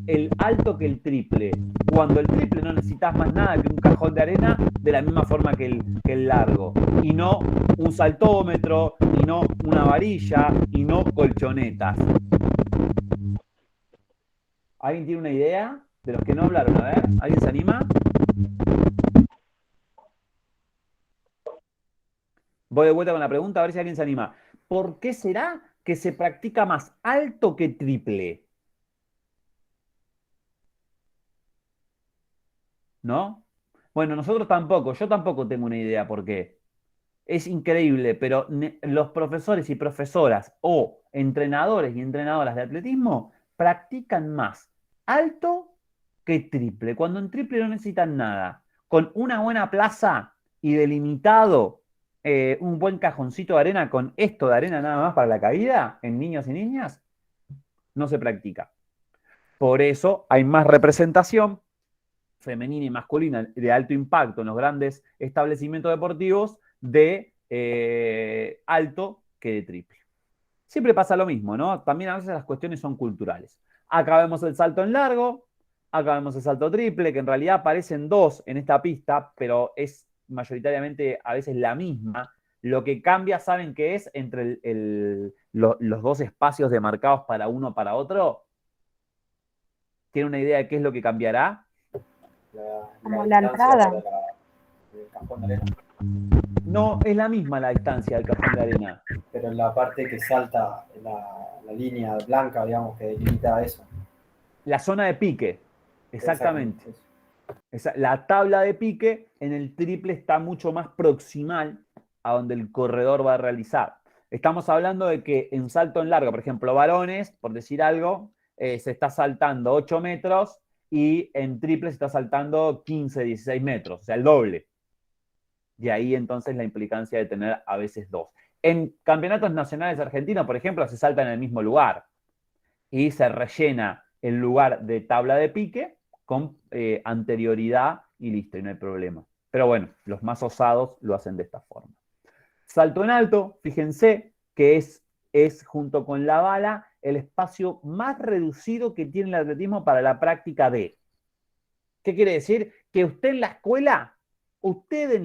el alto que el triple? Cuando el triple no necesitas más nada que un cajón de arena de la misma forma que el largo. Y no un saltómetro, y no una varilla, y no colchonetas. ¿Alguien tiene una idea? De los que no hablaron, a ver, ¿alguien se anima? Voy de vuelta con la pregunta, a ver si alguien se anima. ¿Por qué será que se practica más alto que triple? ¿No? Bueno, nosotros tampoco, yo tampoco tengo una idea por qué. Es increíble, pero los profesores y profesoras o entrenadores y entrenadoras de atletismo practican más alto que triple, cuando en triple no necesitan nada. Con una buena plaza y delimitado, un buen cajoncito de arena con esto de arena nada más para la caída, en niños y niñas, no se practica. Por eso hay más representación femenina y masculina de alto impacto en los grandes establecimientos deportivos de alto que de triple. Siempre pasa lo mismo, ¿no? También a veces las cuestiones son culturales. Acá vemos el salto en largo, acá vemos el salto triple, que en realidad aparecen dos en esta pista, pero es mayoritariamente a veces la misma. Lo que cambia, ¿saben qué es? Entre los dos espacios demarcados para uno para otro. ¿Tiene una idea de qué es lo que cambiará? Como la entrada. El cajón de arena. No, es la misma la distancia del cajón de arena. Pero en la parte que salta la línea blanca, digamos, que delimita eso. La zona de pique, exactamente. La tabla de pique en el triple está mucho más proximal a donde el corredor va a realizar. Estamos hablando de que en salto en largo, por ejemplo, varones, por decir algo, se está saltando 8 metros y en triple se está saltando 15, 16 metros, o sea, el doble. De ahí entonces la implicancia de tener a veces dos. En campeonatos nacionales argentinos, por ejemplo, se salta en el mismo lugar y se rellena el lugar de tabla de pique con anterioridad y listo, y no hay problema. Pero bueno, los más osados lo hacen de esta forma. Salto en alto, fíjense que es junto con la bala el espacio más reducido que tiene el atletismo para la práctica de. ¿Qué quiere decir? Que usted en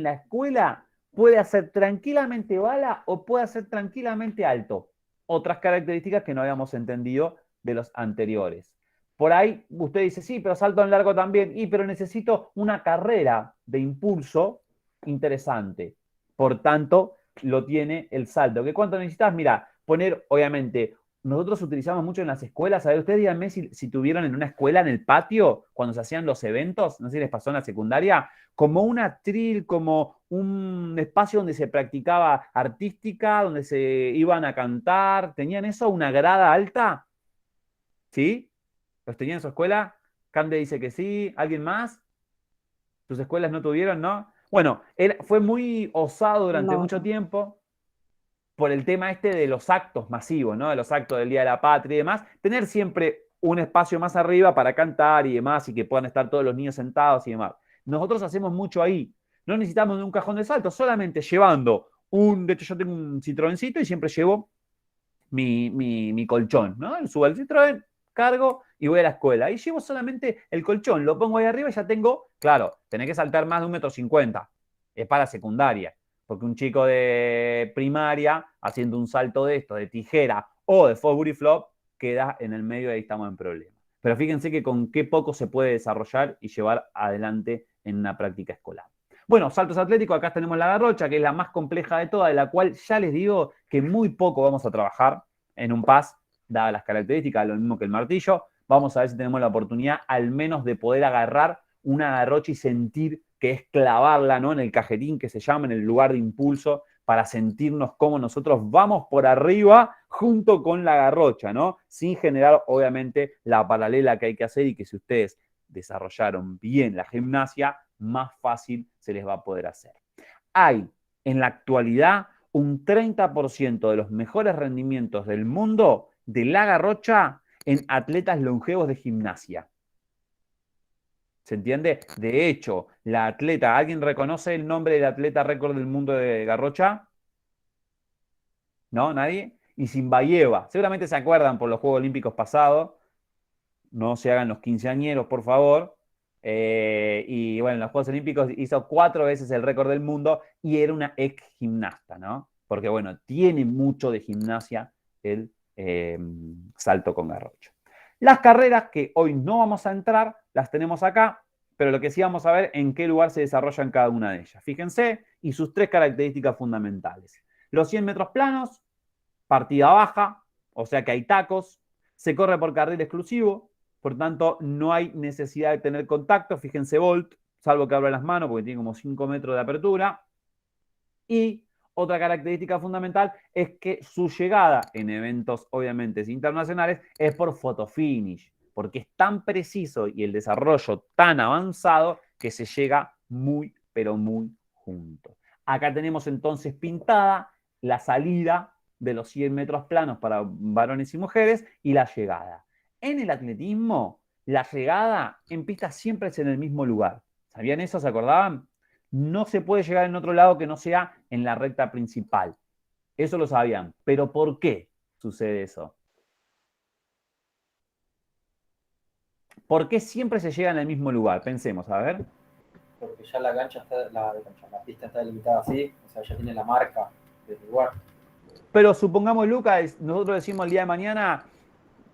la escuela puede hacer tranquilamente bala o puede hacer tranquilamente alto. Otras características que no habíamos entendido de los anteriores. Por ahí usted dice, sí, pero salto en largo también, pero necesito una carrera de impulso interesante. Por tanto, lo tiene el salto. ¿Qué cuánto necesitas? Mira, poner, obviamente, nosotros utilizamos mucho en las escuelas. A ver, ustedes díganme si tuvieron en una escuela, en el patio, cuando se hacían los eventos, no sé si les pasó en la secundaria, como un atril, como un espacio donde se practicaba artística, donde se iban a cantar. ¿Tenían eso? ¿Una grada alta? ¿Sí? ¿Los tenían en su escuela? Cande dice que sí. ¿Alguien más? ¿Tus escuelas no tuvieron, no? Bueno, fue muy osado durante mucho tiempo por el tema de los actos masivos, ¿no? De los actos del Día de la Patria y demás. Tener siempre un espacio más arriba para cantar y demás y que puedan estar todos los niños sentados y demás. Nosotros hacemos mucho ahí. No necesitamos de un cajón de salto, solamente llevando de hecho yo tengo un Citroencito y siempre llevo mi colchón, ¿no? Subo al Citroën, cargo y voy a la escuela. Y llevo solamente el colchón, lo pongo ahí arriba y ya tengo, claro, tenés que saltar más de 1,50 m. Es para secundaria. Porque un chico de primaria haciendo un salto de esto, de tijera o de Fosbury Flop, queda en el medio y ahí estamos en problema. Pero fíjense que con qué poco se puede desarrollar y llevar adelante en una práctica escolar. Bueno, saltos atléticos, acá tenemos la garrocha, que es la más compleja de todas, de la cual ya les digo que muy poco vamos a trabajar en un PAS, dadas las características, lo mismo que el martillo. Vamos a ver si tenemos la oportunidad al menos de poder agarrar una garrocha y sentir que es clavarla, ¿no? En el cajetín que se llama, en el lugar de impulso, para sentirnos como nosotros vamos por arriba junto con la garrocha, ¿no? Sin generar, obviamente, la paralela que hay que hacer y que si ustedes desarrollaron bien la gimnasia, más fácil se les va a poder hacer. Hay en la actualidad un 30% de los mejores rendimientos del mundo de la garrocha en atletas longevos de gimnasia. ¿Se entiende? De hecho, la atleta, ¿alguien reconoce el nombre del atleta récord del mundo de garrocha? ¿No? ¿Nadie? Y Zimbayeva. Seguramente se acuerdan por los Juegos Olímpicos pasados. No se hagan los quinceañeros, por favor. Y bueno, en los Juegos Olímpicos hizo 4 veces el récord del mundo y era una ex gimnasta, ¿no? Porque bueno, tiene mucho de gimnasia el salto con garrocha. Las carreras que hoy no vamos a entrar, las tenemos acá, pero lo que sí vamos a ver en qué lugar se desarrollan cada una de ellas. Fíjense, y sus 3 características fundamentales. Los 100 metros planos, partida baja, o sea que hay tacos, se corre por carril exclusivo, por tanto no hay necesidad de tener contacto. Fíjense Bolt, salvo que abra las manos porque tiene como 5 metros de apertura. Y otra característica fundamental es que su llegada en eventos, obviamente, internacionales, es por fotofinish, porque es tan preciso y el desarrollo tan avanzado que se llega muy, pero muy junto. Acá tenemos entonces pintada la salida de los 100 metros planos para varones y mujeres y la llegada. En el atletismo, la llegada en pista siempre es en el mismo lugar. ¿Sabían eso? ¿Se acordaban? No se puede llegar en otro lado que no sea en la recta principal. Eso lo sabían. ¿Pero por qué sucede eso? ¿Por qué siempre se llega en el mismo lugar? Pensemos, a ver. Porque ya la cancha está, la pista está delimitada así, o sea, ya tiene la marca del lugar. Pero supongamos, Lucas, nosotros decimos el día de mañana,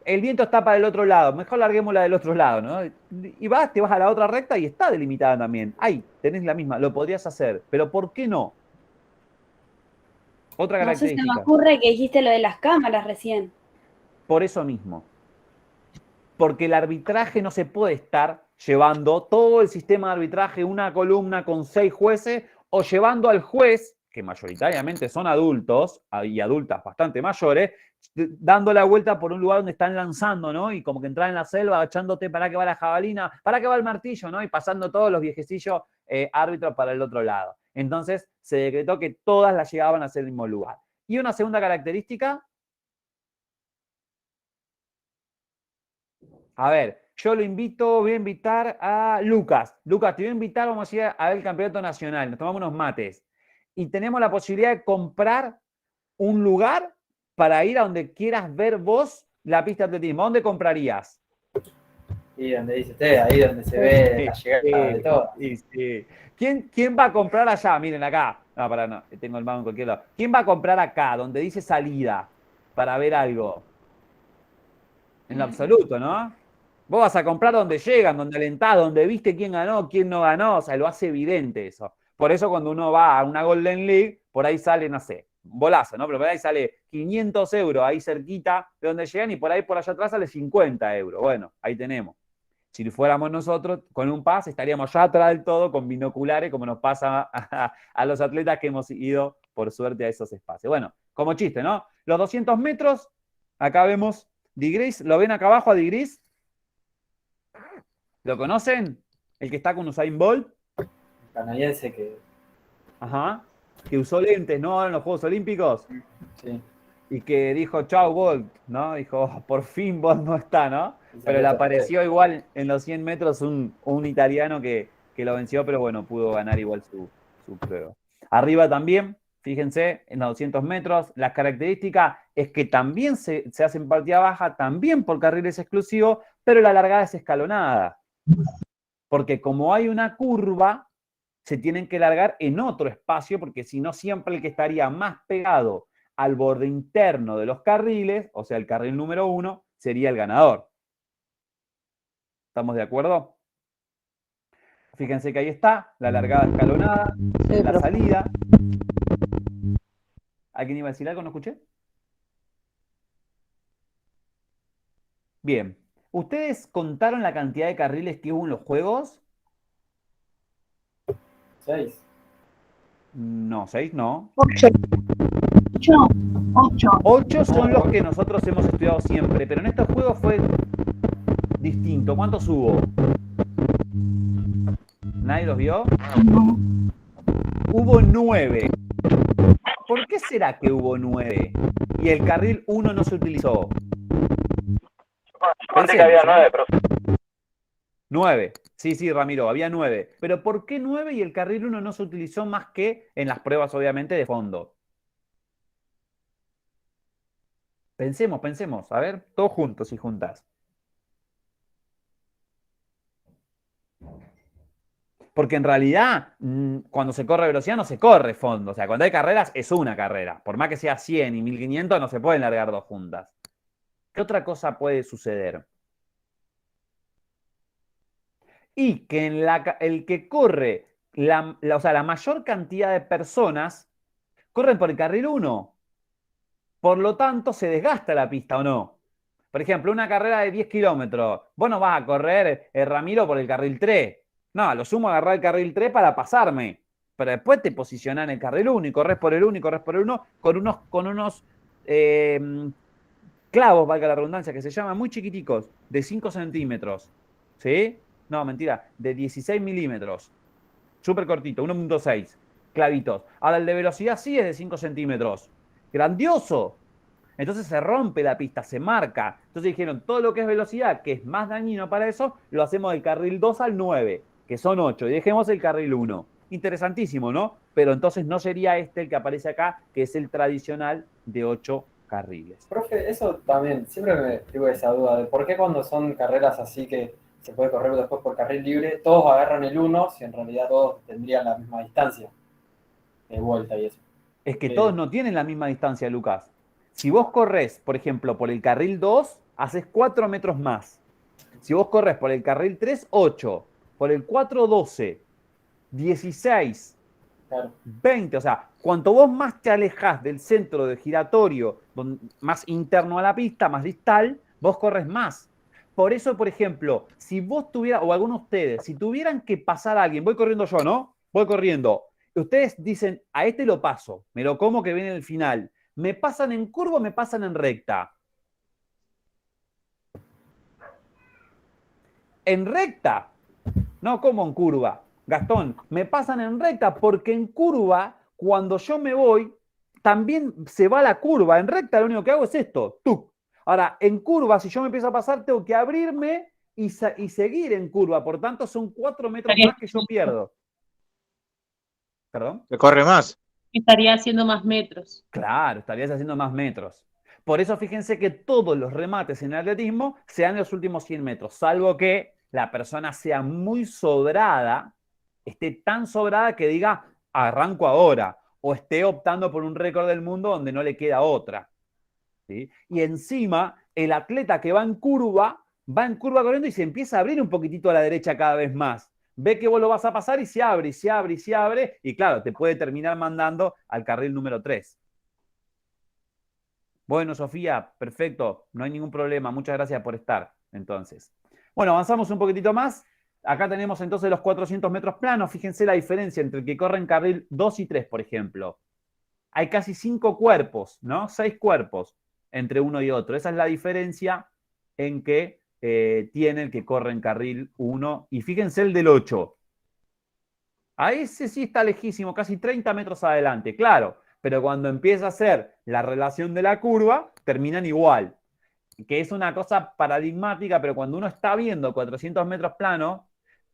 el viento está para el otro lado, mejor larguémosla del otro lado, ¿no? Y te vas a la otra recta y está delimitada también. Ahí, tenés la misma, lo podrías hacer, pero ¿por qué no? Otra característica. No sé, se me ocurre que dijiste lo de las cámaras recién. Por eso mismo. Porque el arbitraje no se puede estar llevando todo el sistema de arbitraje, una columna con 6 jueces, o llevando al juez, que mayoritariamente son adultos y adultas bastante mayores, dando la vuelta por un lugar donde están lanzando, ¿no? Y como que entrar en la selva, agachándote para que va la jabalina, para que va el martillo, ¿no? Y pasando todos los viejecillos árbitros para el otro lado. Entonces se decretó que todas las llegaban a ser el mismo lugar. Y una segunda característica. A ver, yo lo invito, voy a invitar a Lucas. Lucas, te voy a invitar, vamos a ir a ver el campeonato nacional, nos tomamos unos mates. Y tenemos la posibilidad de comprar un lugar para ir a donde quieras ver vos la pista de atletismo. ¿Dónde comprarías? Y donde dice usted, ahí donde se ve la llegada de todo. Sí. ¿Quién va a comprar allá? Miren acá. No, pará, no, tengo el mano en cualquier lado. ¿Quién va a comprar acá, donde dice salida, para ver algo? En lo absoluto, ¿no? Vos vas a comprar donde llegan, donde alentás, donde viste quién ganó, quién no ganó. O sea, lo hace evidente eso. Por eso cuando uno va a una Golden League, por ahí sale, no sé, un bolazo, ¿no? Pero por ahí sale 500 euros ahí cerquita de donde llegan y por ahí por allá atrás sale 50 euros. Bueno, ahí tenemos. Si fuéramos nosotros con un pase, estaríamos ya atrás del todo con binoculares, como nos pasa a los atletas que hemos ido, por suerte, a esos espacios. Bueno, como chiste, ¿no? Los 200 metros, acá vemos Digris, ¿lo ven acá abajo a Digris? ¿Lo conocen? El que está con Usain Bolt. Canadiense que... Ajá. Que usó lentes, ¿no? En los Juegos Olímpicos. Sí. Y que dijo, chau, Bolt, ¿no? Dijo, por fin Bolt no está, ¿no? Pero le apareció igual en los 100 metros un italiano que lo venció, pero bueno, pudo ganar igual su prueba. Arriba también, fíjense, en los 200 metros, las características es que también se hacen partida baja, también por carriles exclusivos, pero la largada es escalonada. Porque como hay una curva, se tienen que largar en otro espacio, porque si no, siempre el que estaría más pegado al borde interno de los carriles, o sea, el carril número 1, sería el ganador. ¿Estamos de acuerdo? Fíjense que ahí está, la largada escalonada, la salida. ¿Alguien iba a decir algo? ¿No escuché? Bien. ¿Ustedes contaron la cantidad de carriles que hubo en los Juegos? 6. No, 6 no. 8. 8 son los que nosotros hemos estudiado siempre, pero en estos Juegos fue distinto. ¿Cuántos hubo? ¿Nadie los vio? No. Hubo 9. ¿por qué será que hubo 9 y el carril 1 no se utilizó? Yo pensé que había 9, profe. 9. Sí, Ramiro, había 9. Pero ¿por qué 9 y el carril 1 no se utilizó más que en las pruebas, obviamente, de fondo? Pensemos. A ver, todos juntos y juntas. Porque en realidad, cuando se corre velocidad no se corre fondo. O sea, cuando hay carreras es una carrera. Por más que sea 100 y 1500 no se pueden largar dos juntas. ¿Qué otra cosa puede suceder? Y que el que corre, o sea, la mayor cantidad de personas corren por el carril 1. Por lo tanto, se desgasta la pista, ¿o no? Por ejemplo, una carrera de 10 kilómetros. Vos no vas a correr, Ramiro, por el carril 3. No, a lo sumo agarrar el carril 3 para pasarme. Pero después te posicionás en el carril 1 y corres por el 1 y corres por el 1 con unos clavos, valga la redundancia, que se llaman muy chiquiticos, de 5 centímetros. ¿Sí? No, mentira, de 16 milímetros. Súper cortito, 1.6 clavitos. Ahora el de velocidad sí es de 5 centímetros. ¡Grandioso! Entonces se rompe la pista, se marca. Entonces dijeron, todo lo que es velocidad, que es más dañino para eso, lo hacemos del carril 2 al 9, que son 8, y dejemos el carril 1. Interesantísimo, ¿no? Pero entonces no sería este el que aparece acá, que es el tradicional de 8 carriles. Profe, eso también, siempre me tuve esa duda de por qué cuando son carreras así que se puede correr después por carril libre, todos agarran el 1, si en realidad todos tendrían la misma distancia de vuelta y eso. Es que todos no tienen la misma distancia, Lucas. Si vos corres, por ejemplo, por el carril 2, haces 4 metros más. Si vos corres por el carril 3, 8. Por el 4, 12. 16. Claro. 20. O sea, cuanto vos más te alejás del centro de giratorio, más interno a la pista, más distal, vos corres más. Por eso, por ejemplo, si vos tuvieras, o algunos de ustedes, si tuvieran que pasar a alguien, voy corriendo yo, ¿no? Voy corriendo. Ustedes dicen, a este lo paso, me lo como que viene el final. ¿Me pasan en curva o me pasan en recta? En recta. No como en curva. Gastón, me pasan en recta porque en curva, cuando yo me voy, también se va la curva. En recta lo único que hago es esto. ¡Tuc! Ahora, en curva, si yo me empiezo a pasar, tengo que abrirme y seguir en curva. Por tanto, son 4 metros más que yo pierdo. ¿Perdón? ¿Se corre más? Estaría haciendo más metros. Claro, estarías haciendo más metros. Por eso fíjense que todos los remates en el atletismo se dan en los últimos 100 metros, salvo que la persona sea muy sobrada, esté tan sobrada que diga, arranco ahora, o esté optando por un récord del mundo donde no le queda otra. ¿Sí? Y encima, el atleta que va en curva corriendo y se empieza a abrir un poquitito a la derecha cada vez más. Ve que vos lo vas a pasar y se abre, y claro, te puede terminar mandando al carril número 3. Bueno, Sofía, perfecto, no hay ningún problema, muchas gracias por estar, entonces. Bueno, avanzamos un poquitito más. Acá tenemos entonces los 400 metros planos. Fíjense la diferencia entre el que corre en carril 2 y 3, por ejemplo. Hay casi 5 cuerpos, ¿no? 6 cuerpos entre uno y otro. Esa es la diferencia en que tiene el que corre en carril 1. Y fíjense el del 8. A ese sí está lejísimo, casi 30 metros adelante, claro. Pero cuando empieza a hacer la relación de la curva, terminan igual. Que es una cosa paradigmática, pero cuando uno está viendo 400 metros plano,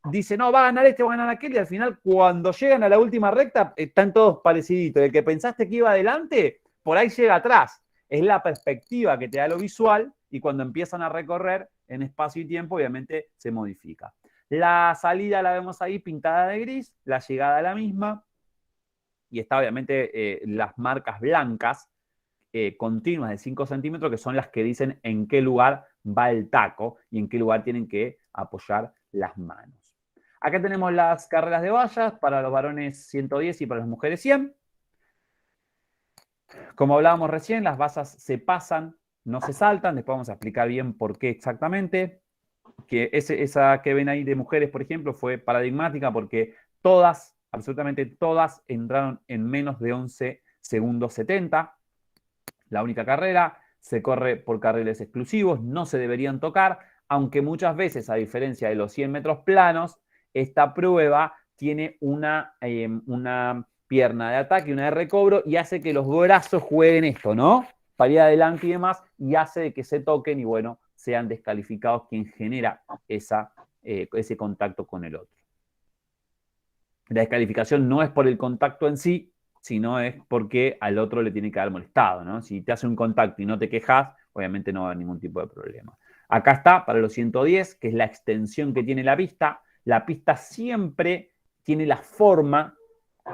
dice, no, va a ganar este, va a ganar aquel, y al final, cuando llegan a la última recta, están todos pareciditos. El que pensaste que iba adelante, por ahí llega atrás. Es la perspectiva que te da lo visual, y cuando empiezan a recorrer en espacio y tiempo, obviamente se modifica. La salida la vemos ahí pintada de gris, la llegada la misma, y está obviamente las marcas blancas continuas de 5 centímetros, que son las que dicen en qué lugar va el taco y en qué lugar tienen que apoyar las manos. Acá tenemos las carreras de vallas para los varones 110 y para las mujeres 100. Como hablábamos recién, las vallas se pasan, no se saltan. Después vamos a explicar bien por qué exactamente. Que esa que ven ahí de mujeres, por ejemplo, fue paradigmática porque todas, absolutamente todas, entraron en menos de 11 segundos 70. La única carrera se corre por carriles exclusivos, no se deberían tocar, aunque muchas veces, a diferencia de los 100 metros planos, esta prueba tiene una pierna de ataque y una de recobro, y hace que los brazos jueguen esto, ¿no? Para ir adelante y demás, y hace de que se toquen y, bueno, sean descalificados quien genera ese contacto con el otro. La descalificación no es por el contacto en sí, sino es porque al otro le tiene que haber molestado, ¿no? Si te hace un contacto y no te quejas, obviamente no va a haber ningún tipo de problema. Acá está, para los 110, que es la extensión que tiene la pista. La pista siempre tiene la forma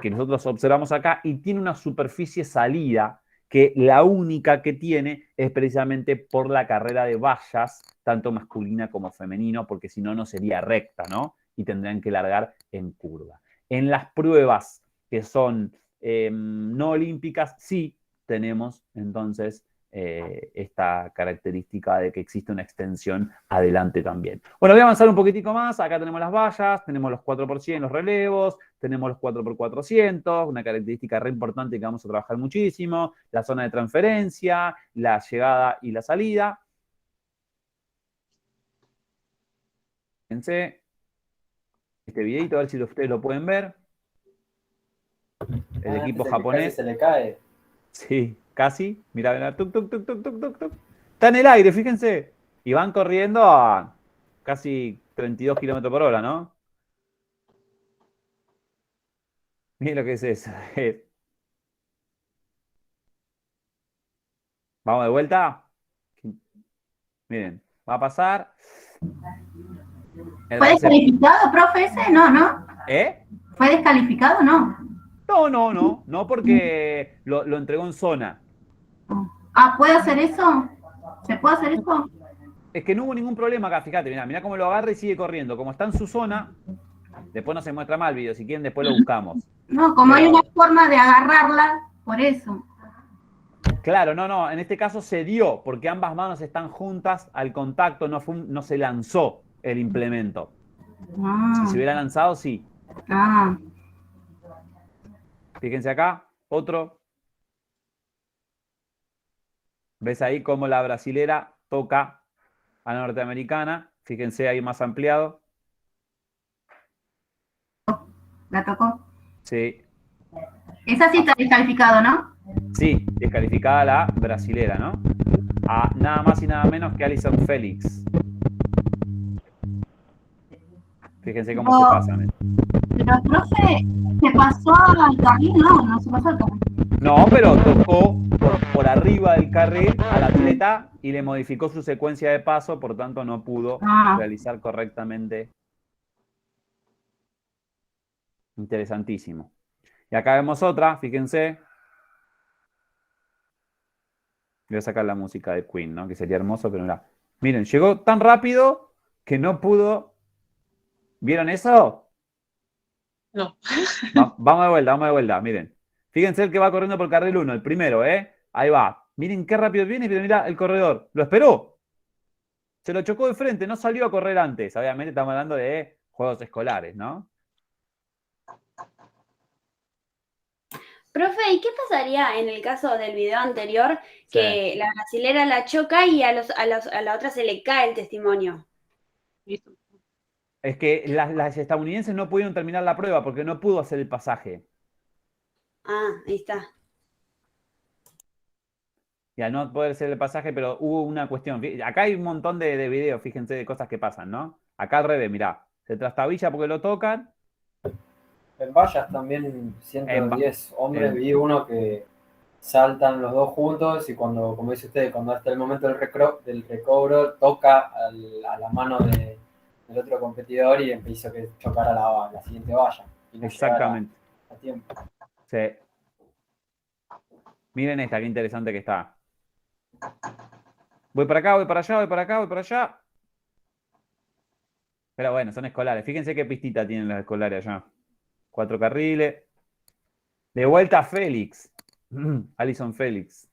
que nosotros observamos acá y tiene una superficie salida que la única que tiene es precisamente por la carrera de vallas, tanto masculina como femenino, porque si no, no sería recta, ¿no? Y tendrían que largar en curva. En las pruebas que son no olímpicas, sí tenemos entonces esta característica de que existe una extensión adelante también. Bueno, voy a avanzar un poquitico más. Acá tenemos las vallas, tenemos los 4x100, los relevos, tenemos los 4x400, una característica re importante que vamos a trabajar muchísimo, la zona de transferencia, la llegada y la salida. Fíjense este videito, a ver si ustedes lo pueden ver. El equipo japonés. Se le cae. Sí, casi. Mira, tuc, tuc, tuc, tuc, tuc, tuc, tuc. Está en el aire, fíjense. Y van corriendo a casi 32 kilómetros por hora, ¿no? Miren lo que es eso. Vamos de vuelta. Miren, va a pasar. ¿Fue descalificado, profe, ese? No, ¿no? ¿Eh? ¿Fue descalificado? No. No, porque lo entregó en zona. Ah, ¿puede hacer eso? ¿Se puede hacer eso? Es que no hubo ningún problema acá, fíjate, mirá cómo lo agarra y sigue corriendo. Como está en su zona, después no se muestra mal el video, si quieren después lo buscamos. No, como hay una forma de agarrarla, por eso. Claro, no, en este caso se dio, porque ambas manos están juntas al contacto, no se lanzó el implemento. Si se hubiera lanzado, sí. Fíjense acá, otro. ¿Ves ahí cómo la brasilera toca a la norteamericana? Fíjense ahí más ampliado. ¿La tocó? Sí. Esa sí está descalificado, ¿no? Sí, descalificada la brasilera, ¿no? A nada más y nada menos que Allyson Félix. Fíjense cómo se pasan. Pero, profe, ¿se pasó al carril? No se pasó al carril. No, pero tocó por arriba del carril al atleta y le modificó su secuencia de paso, por tanto no pudo realizar correctamente. Interesantísimo. Y acá vemos otra, fíjense. Voy a sacar la música de Queen, ¿no? Que sería hermoso, pero mirá. Miren, llegó tan rápido que no pudo. ¿Vieron eso? No. Vamos de vuelta, miren. Fíjense el que va corriendo por carril 1, el primero, ¿eh? Ahí va. Miren qué rápido viene, pero mirá el corredor. Lo esperó. Se lo chocó de frente, no salió a correr antes. Obviamente estamos hablando de juegos escolares, ¿no? Profe, ¿y qué pasaría en el caso del video anterior que la brasilera la choca y a la otra se le cae el testimonio? Es que las estadounidenses no pudieron terminar la prueba porque no pudo hacer el pasaje. Ah, ahí está. Y al no poder hacer el pasaje, pero hubo una cuestión. Acá hay un montón de videos, fíjense, de cosas que pasan, ¿no? Acá al revés, mirá. Se trastabilla porque lo tocan. En vallas también 110 hombres, vi uno que saltan los dos juntos y cuando, como dice usted, cuando hasta el momento del recobro toca a la mano del otro competidor y hizo que chocara la siguiente valla. Y no exactamente. A tiempo. Sí. Miren esta, qué interesante que está. Voy para acá, voy para allá, voy para acá, voy para allá. Pero bueno, son escolares. Fíjense qué pistita tienen los escolares allá. 4 carriles. De vuelta a Félix. Allyson Félix.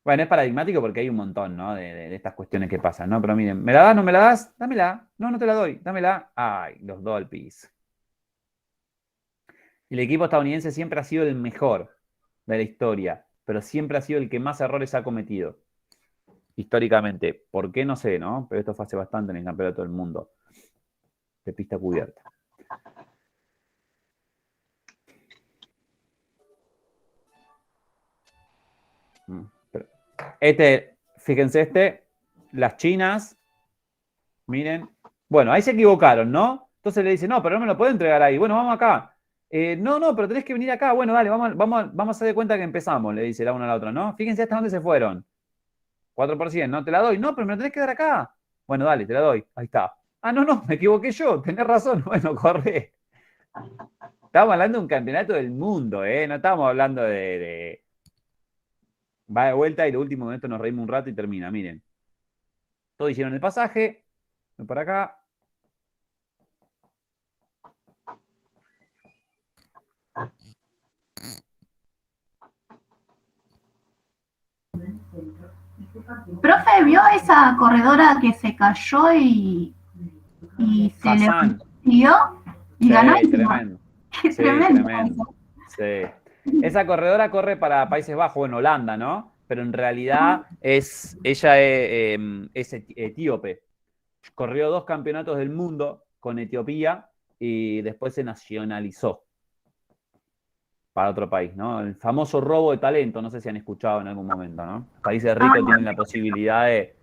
Bueno, es paradigmático porque hay un montón, ¿no? De estas cuestiones que pasan, ¿no? Pero miren, ¿me la das? ¿No me la das? Dámela. No, no te la doy. Dámela. Ay, los dos al piso. El equipo estadounidense siempre ha sido el mejor de la historia, pero siempre ha sido el que más errores ha cometido. Históricamente. ¿Por qué? No sé, ¿no? Pero esto fue hace bastante en el campeonato del mundo. De pista cubierta. Fíjense las chinas, miren. Bueno, ahí se equivocaron, ¿no? Entonces le dice, no, pero no me lo puedo entregar ahí. Bueno, vamos acá. No, pero tenés que venir acá. Bueno, dale, vamos a hacer de cuenta que empezamos, le dice la una a la otra, ¿no? Fíjense hasta dónde se fueron. 4%, ¿no? Te la doy. No, pero me lo tenés que dar acá. Bueno, dale, te la doy. Ahí está. Ah, no, me equivoqué yo. Tenés razón. Bueno, corre. Estamos hablando de un campeonato del mundo, ¿eh? No estamos hablando de... Va de vuelta y lo último momento nos reímos un rato y termina, miren. Todos hicieron el pasaje. Ven por acá. Profe, ¿vio esa corredora que se cayó y se Hassan. levantó y Sí, ganó? tremendo. Qué Sí, tremendo. tremendo. Sí. Esa corredora corre para Países Bajos, en Holanda, ¿no? Pero en realidad ella es etíope. Corrió 2 campeonatos del mundo con Etiopía y después se nacionalizó para otro país, ¿no? El famoso robo de talento, no sé si han escuchado en algún momento, ¿no? Países ricos tienen la posibilidad de,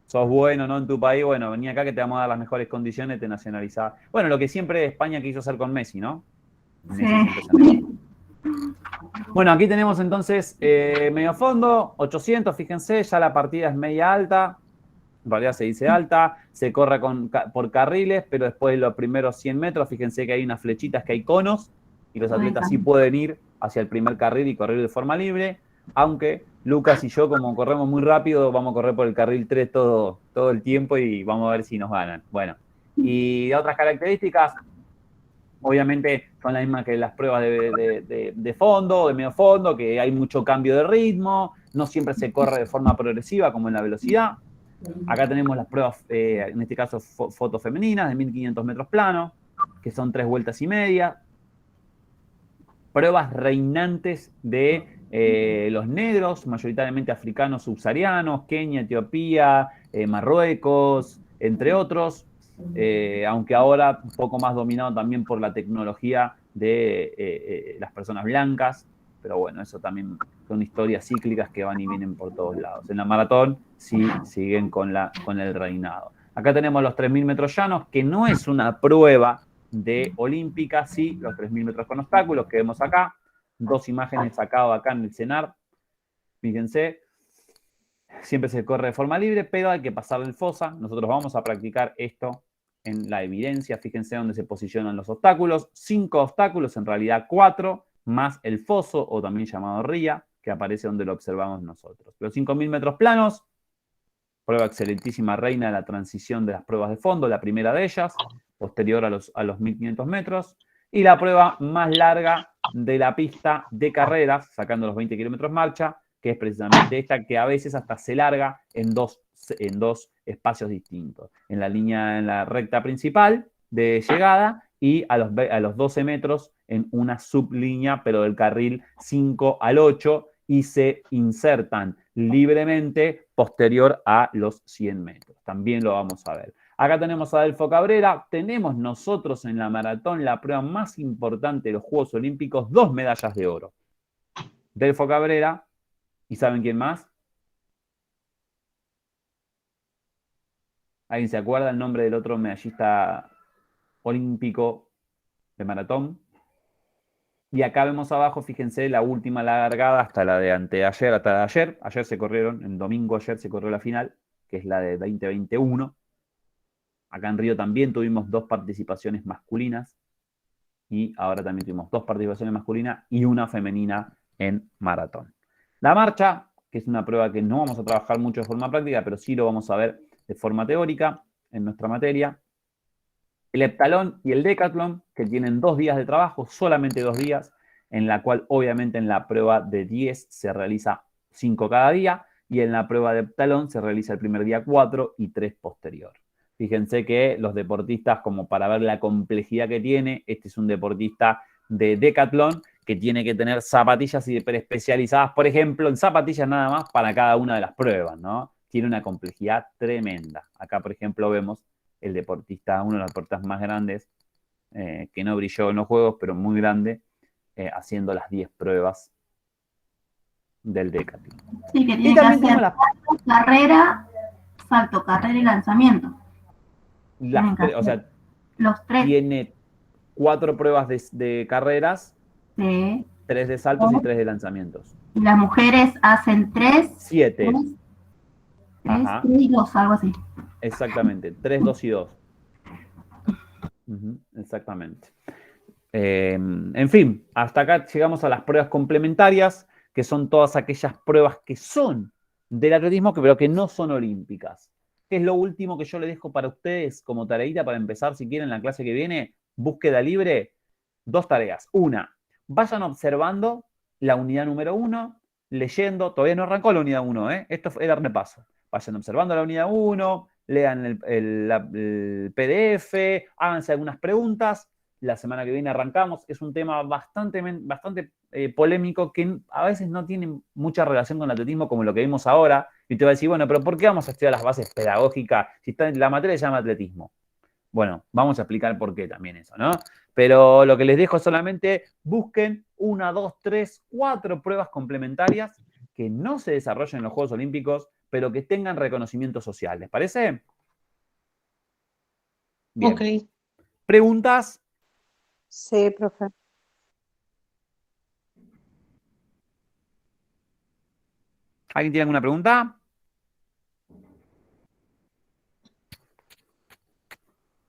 sos bueno, ¿no? En tu país, bueno, vení acá que te vamos a dar las mejores condiciones, te nacionalizás. Bueno, lo que siempre España quiso hacer con Messi, ¿no? Messi siempre se negó. Bueno, aquí tenemos entonces medio fondo, 800, fíjense, ya la partida es media alta, en realidad se dice alta, se corre por carriles, pero después de los primeros 100 metros, fíjense que hay unas flechitas, que hay conos, y los atletas sí pueden ir hacia el primer carril y correr de forma libre, aunque Lucas y yo, como corremos muy rápido, vamos a correr por el carril 3 todo el tiempo y vamos a ver si nos ganan. Bueno, y otras características, obviamente son las mismas que las pruebas de fondo, de medio fondo, que hay mucho cambio de ritmo, no siempre se corre de forma progresiva como en la velocidad. Acá tenemos las pruebas, en este caso fotos femeninas, de 1500 metros plano, que son 3 vueltas y media. Pruebas reinantes de los negros, mayoritariamente africanos subsaharianos, Kenia, Etiopía, Marruecos, entre otros. Aunque ahora un poco más dominado también por la tecnología de las personas blancas, pero bueno, eso también son historias cíclicas que van y vienen por todos lados. En la maratón sí siguen con el reinado. Acá tenemos los 3.000 metros llanos, que no es una prueba de olímpica, sí, los 3.000 metros con obstáculos que vemos acá, 2 imágenes sacadas acá en el CENAR, fíjense. Siempre se corre de forma libre, pero hay que pasar el fosa. Nosotros vamos a practicar esto en la evidencia. Fíjense dónde se posicionan los obstáculos. 5 obstáculos, en realidad 4, más el foso, o también llamado ría, que aparece donde lo observamos nosotros. Los 5.000 metros planos, prueba excelentísima reina de la transición de las pruebas de fondo, la primera de ellas, posterior a los 1.500 metros. Y la prueba más larga de la pista de carreras, sacando los 20 kilómetros marcha, que es precisamente esta, que a veces hasta se larga en dos espacios distintos. En la recta principal de llegada y a los 12 metros en una sublínea, pero del carril 5 al 8, y se insertan libremente posterior a los 100 metros. También lo vamos a ver. Acá tenemos a Delfo Cabrera. Tenemos nosotros en la maratón la prueba más importante de los Juegos Olímpicos, 2 medallas de oro. Delfo Cabrera. ¿Y saben quién más? ¿Alguien se acuerda el nombre del otro medallista olímpico de maratón? Y acá vemos abajo, fíjense, la última largada hasta la de anteayer, hasta la de ayer. Ayer se corrieron, en domingo ayer se corrió la final, que es la de 2021. Acá en Río también tuvimos 2 participaciones masculinas. Y ahora también tuvimos 2 participaciones masculinas y una femenina en maratón. La marcha, que es una prueba que no vamos a trabajar mucho de forma práctica, pero sí lo vamos a ver de forma teórica en nuestra materia. El heptalón y el decatlón, que tienen 2 días de trabajo, solamente 2 días, en la cual obviamente en la prueba de 10 se realiza 5 cada día, y en la prueba de heptalón se realiza el primer día 4 y 3 posterior. Fíjense que los deportistas, como para ver la complejidad que tiene, este es un deportista de decatlón que tiene que tener zapatillas hiperespecializadas, por ejemplo, en zapatillas nada más para cada una de las pruebas, ¿no? Tiene una complejidad tremenda. Acá, por ejemplo, vemos el deportista, uno de los deportistas más grandes, que no brilló en los Juegos, pero muy grande, haciendo las 10 pruebas del Decathlon. Sí, que Y tiene que también hacer tenemos salto, carrera y lanzamiento. o sea, Los 3. tiene 4 pruebas de carreras, Sí. 3 de saltos y 3 de lanzamientos. Y las mujeres hacen 3. 7. 3 y 2, algo así. Exactamente, 3, 2 y 2. Exactamente. En fin, hasta acá llegamos a las pruebas complementarias, que son todas aquellas pruebas que son del atletismo, pero que no son olímpicas. Que es lo último que yo les dejo para ustedes como tareita para empezar, si quieren, la clase que viene, búsqueda libre, 2 tareas. Una, vayan observando la unidad número 1, leyendo, todavía no arrancó la unidad 1, esto era repaso. Vayan observando la unidad 1, lean el PDF, háganse algunas preguntas. La semana que viene arrancamos. Es un tema bastante polémico que a veces no tiene mucha relación con el atletismo como lo que vimos ahora. Y te va a decir, bueno, pero ¿por qué vamos a estudiar las bases pedagógicas si la materia se llama atletismo? Bueno, vamos a explicar por qué también eso, ¿no? Pero lo que les dejo es solamente busquen 1, 2, 3, 4 pruebas complementarias que no se desarrollen en los Juegos Olímpicos, pero que tengan reconocimiento social. ¿Les parece? Bien. Ok. ¿Preguntas? Sí, profe. ¿Alguien tiene alguna pregunta?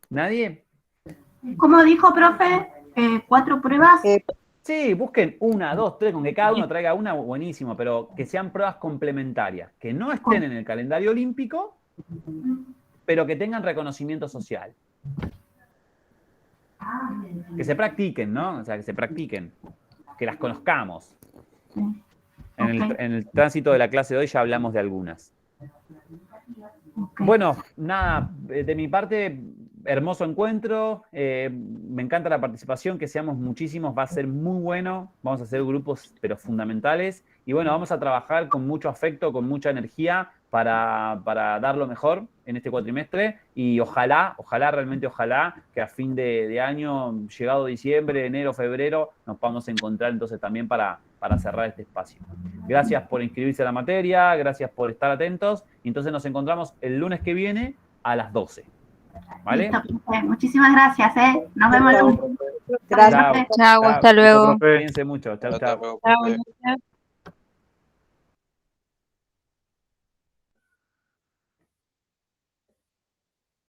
¿Nadie? ¿Cómo dijo, profe? 4 pruebas. Sí, busquen 1, 2, 3, con que cada uno traiga una, buenísimo, pero que sean pruebas complementarias, que no estén en el calendario olímpico, pero que tengan reconocimiento social. Que se practiquen, ¿no? O sea, que se practiquen, que las conozcamos. En el tránsito de la clase de hoy ya hablamos de algunas. Bueno, nada, de mi parte, hermoso encuentro, me encanta la participación, que seamos muchísimos, va a ser muy bueno, vamos a hacer grupos pero fundamentales y bueno, vamos a trabajar con mucho afecto, con mucha energía para dar lo mejor en este cuatrimestre y ojalá, realmente ojalá, que a fin de año, llegado diciembre, enero, febrero, nos podamos encontrar entonces también para cerrar este espacio. Gracias por inscribirse a la materia, gracias por estar atentos y entonces nos encontramos el lunes que viene a las 12. ¿Vale? Listo, muchísimas gracias, Nos vemos el lunes. Gracias. Chao, hasta luego. Cuídense mucho. Chao, chao. Chao.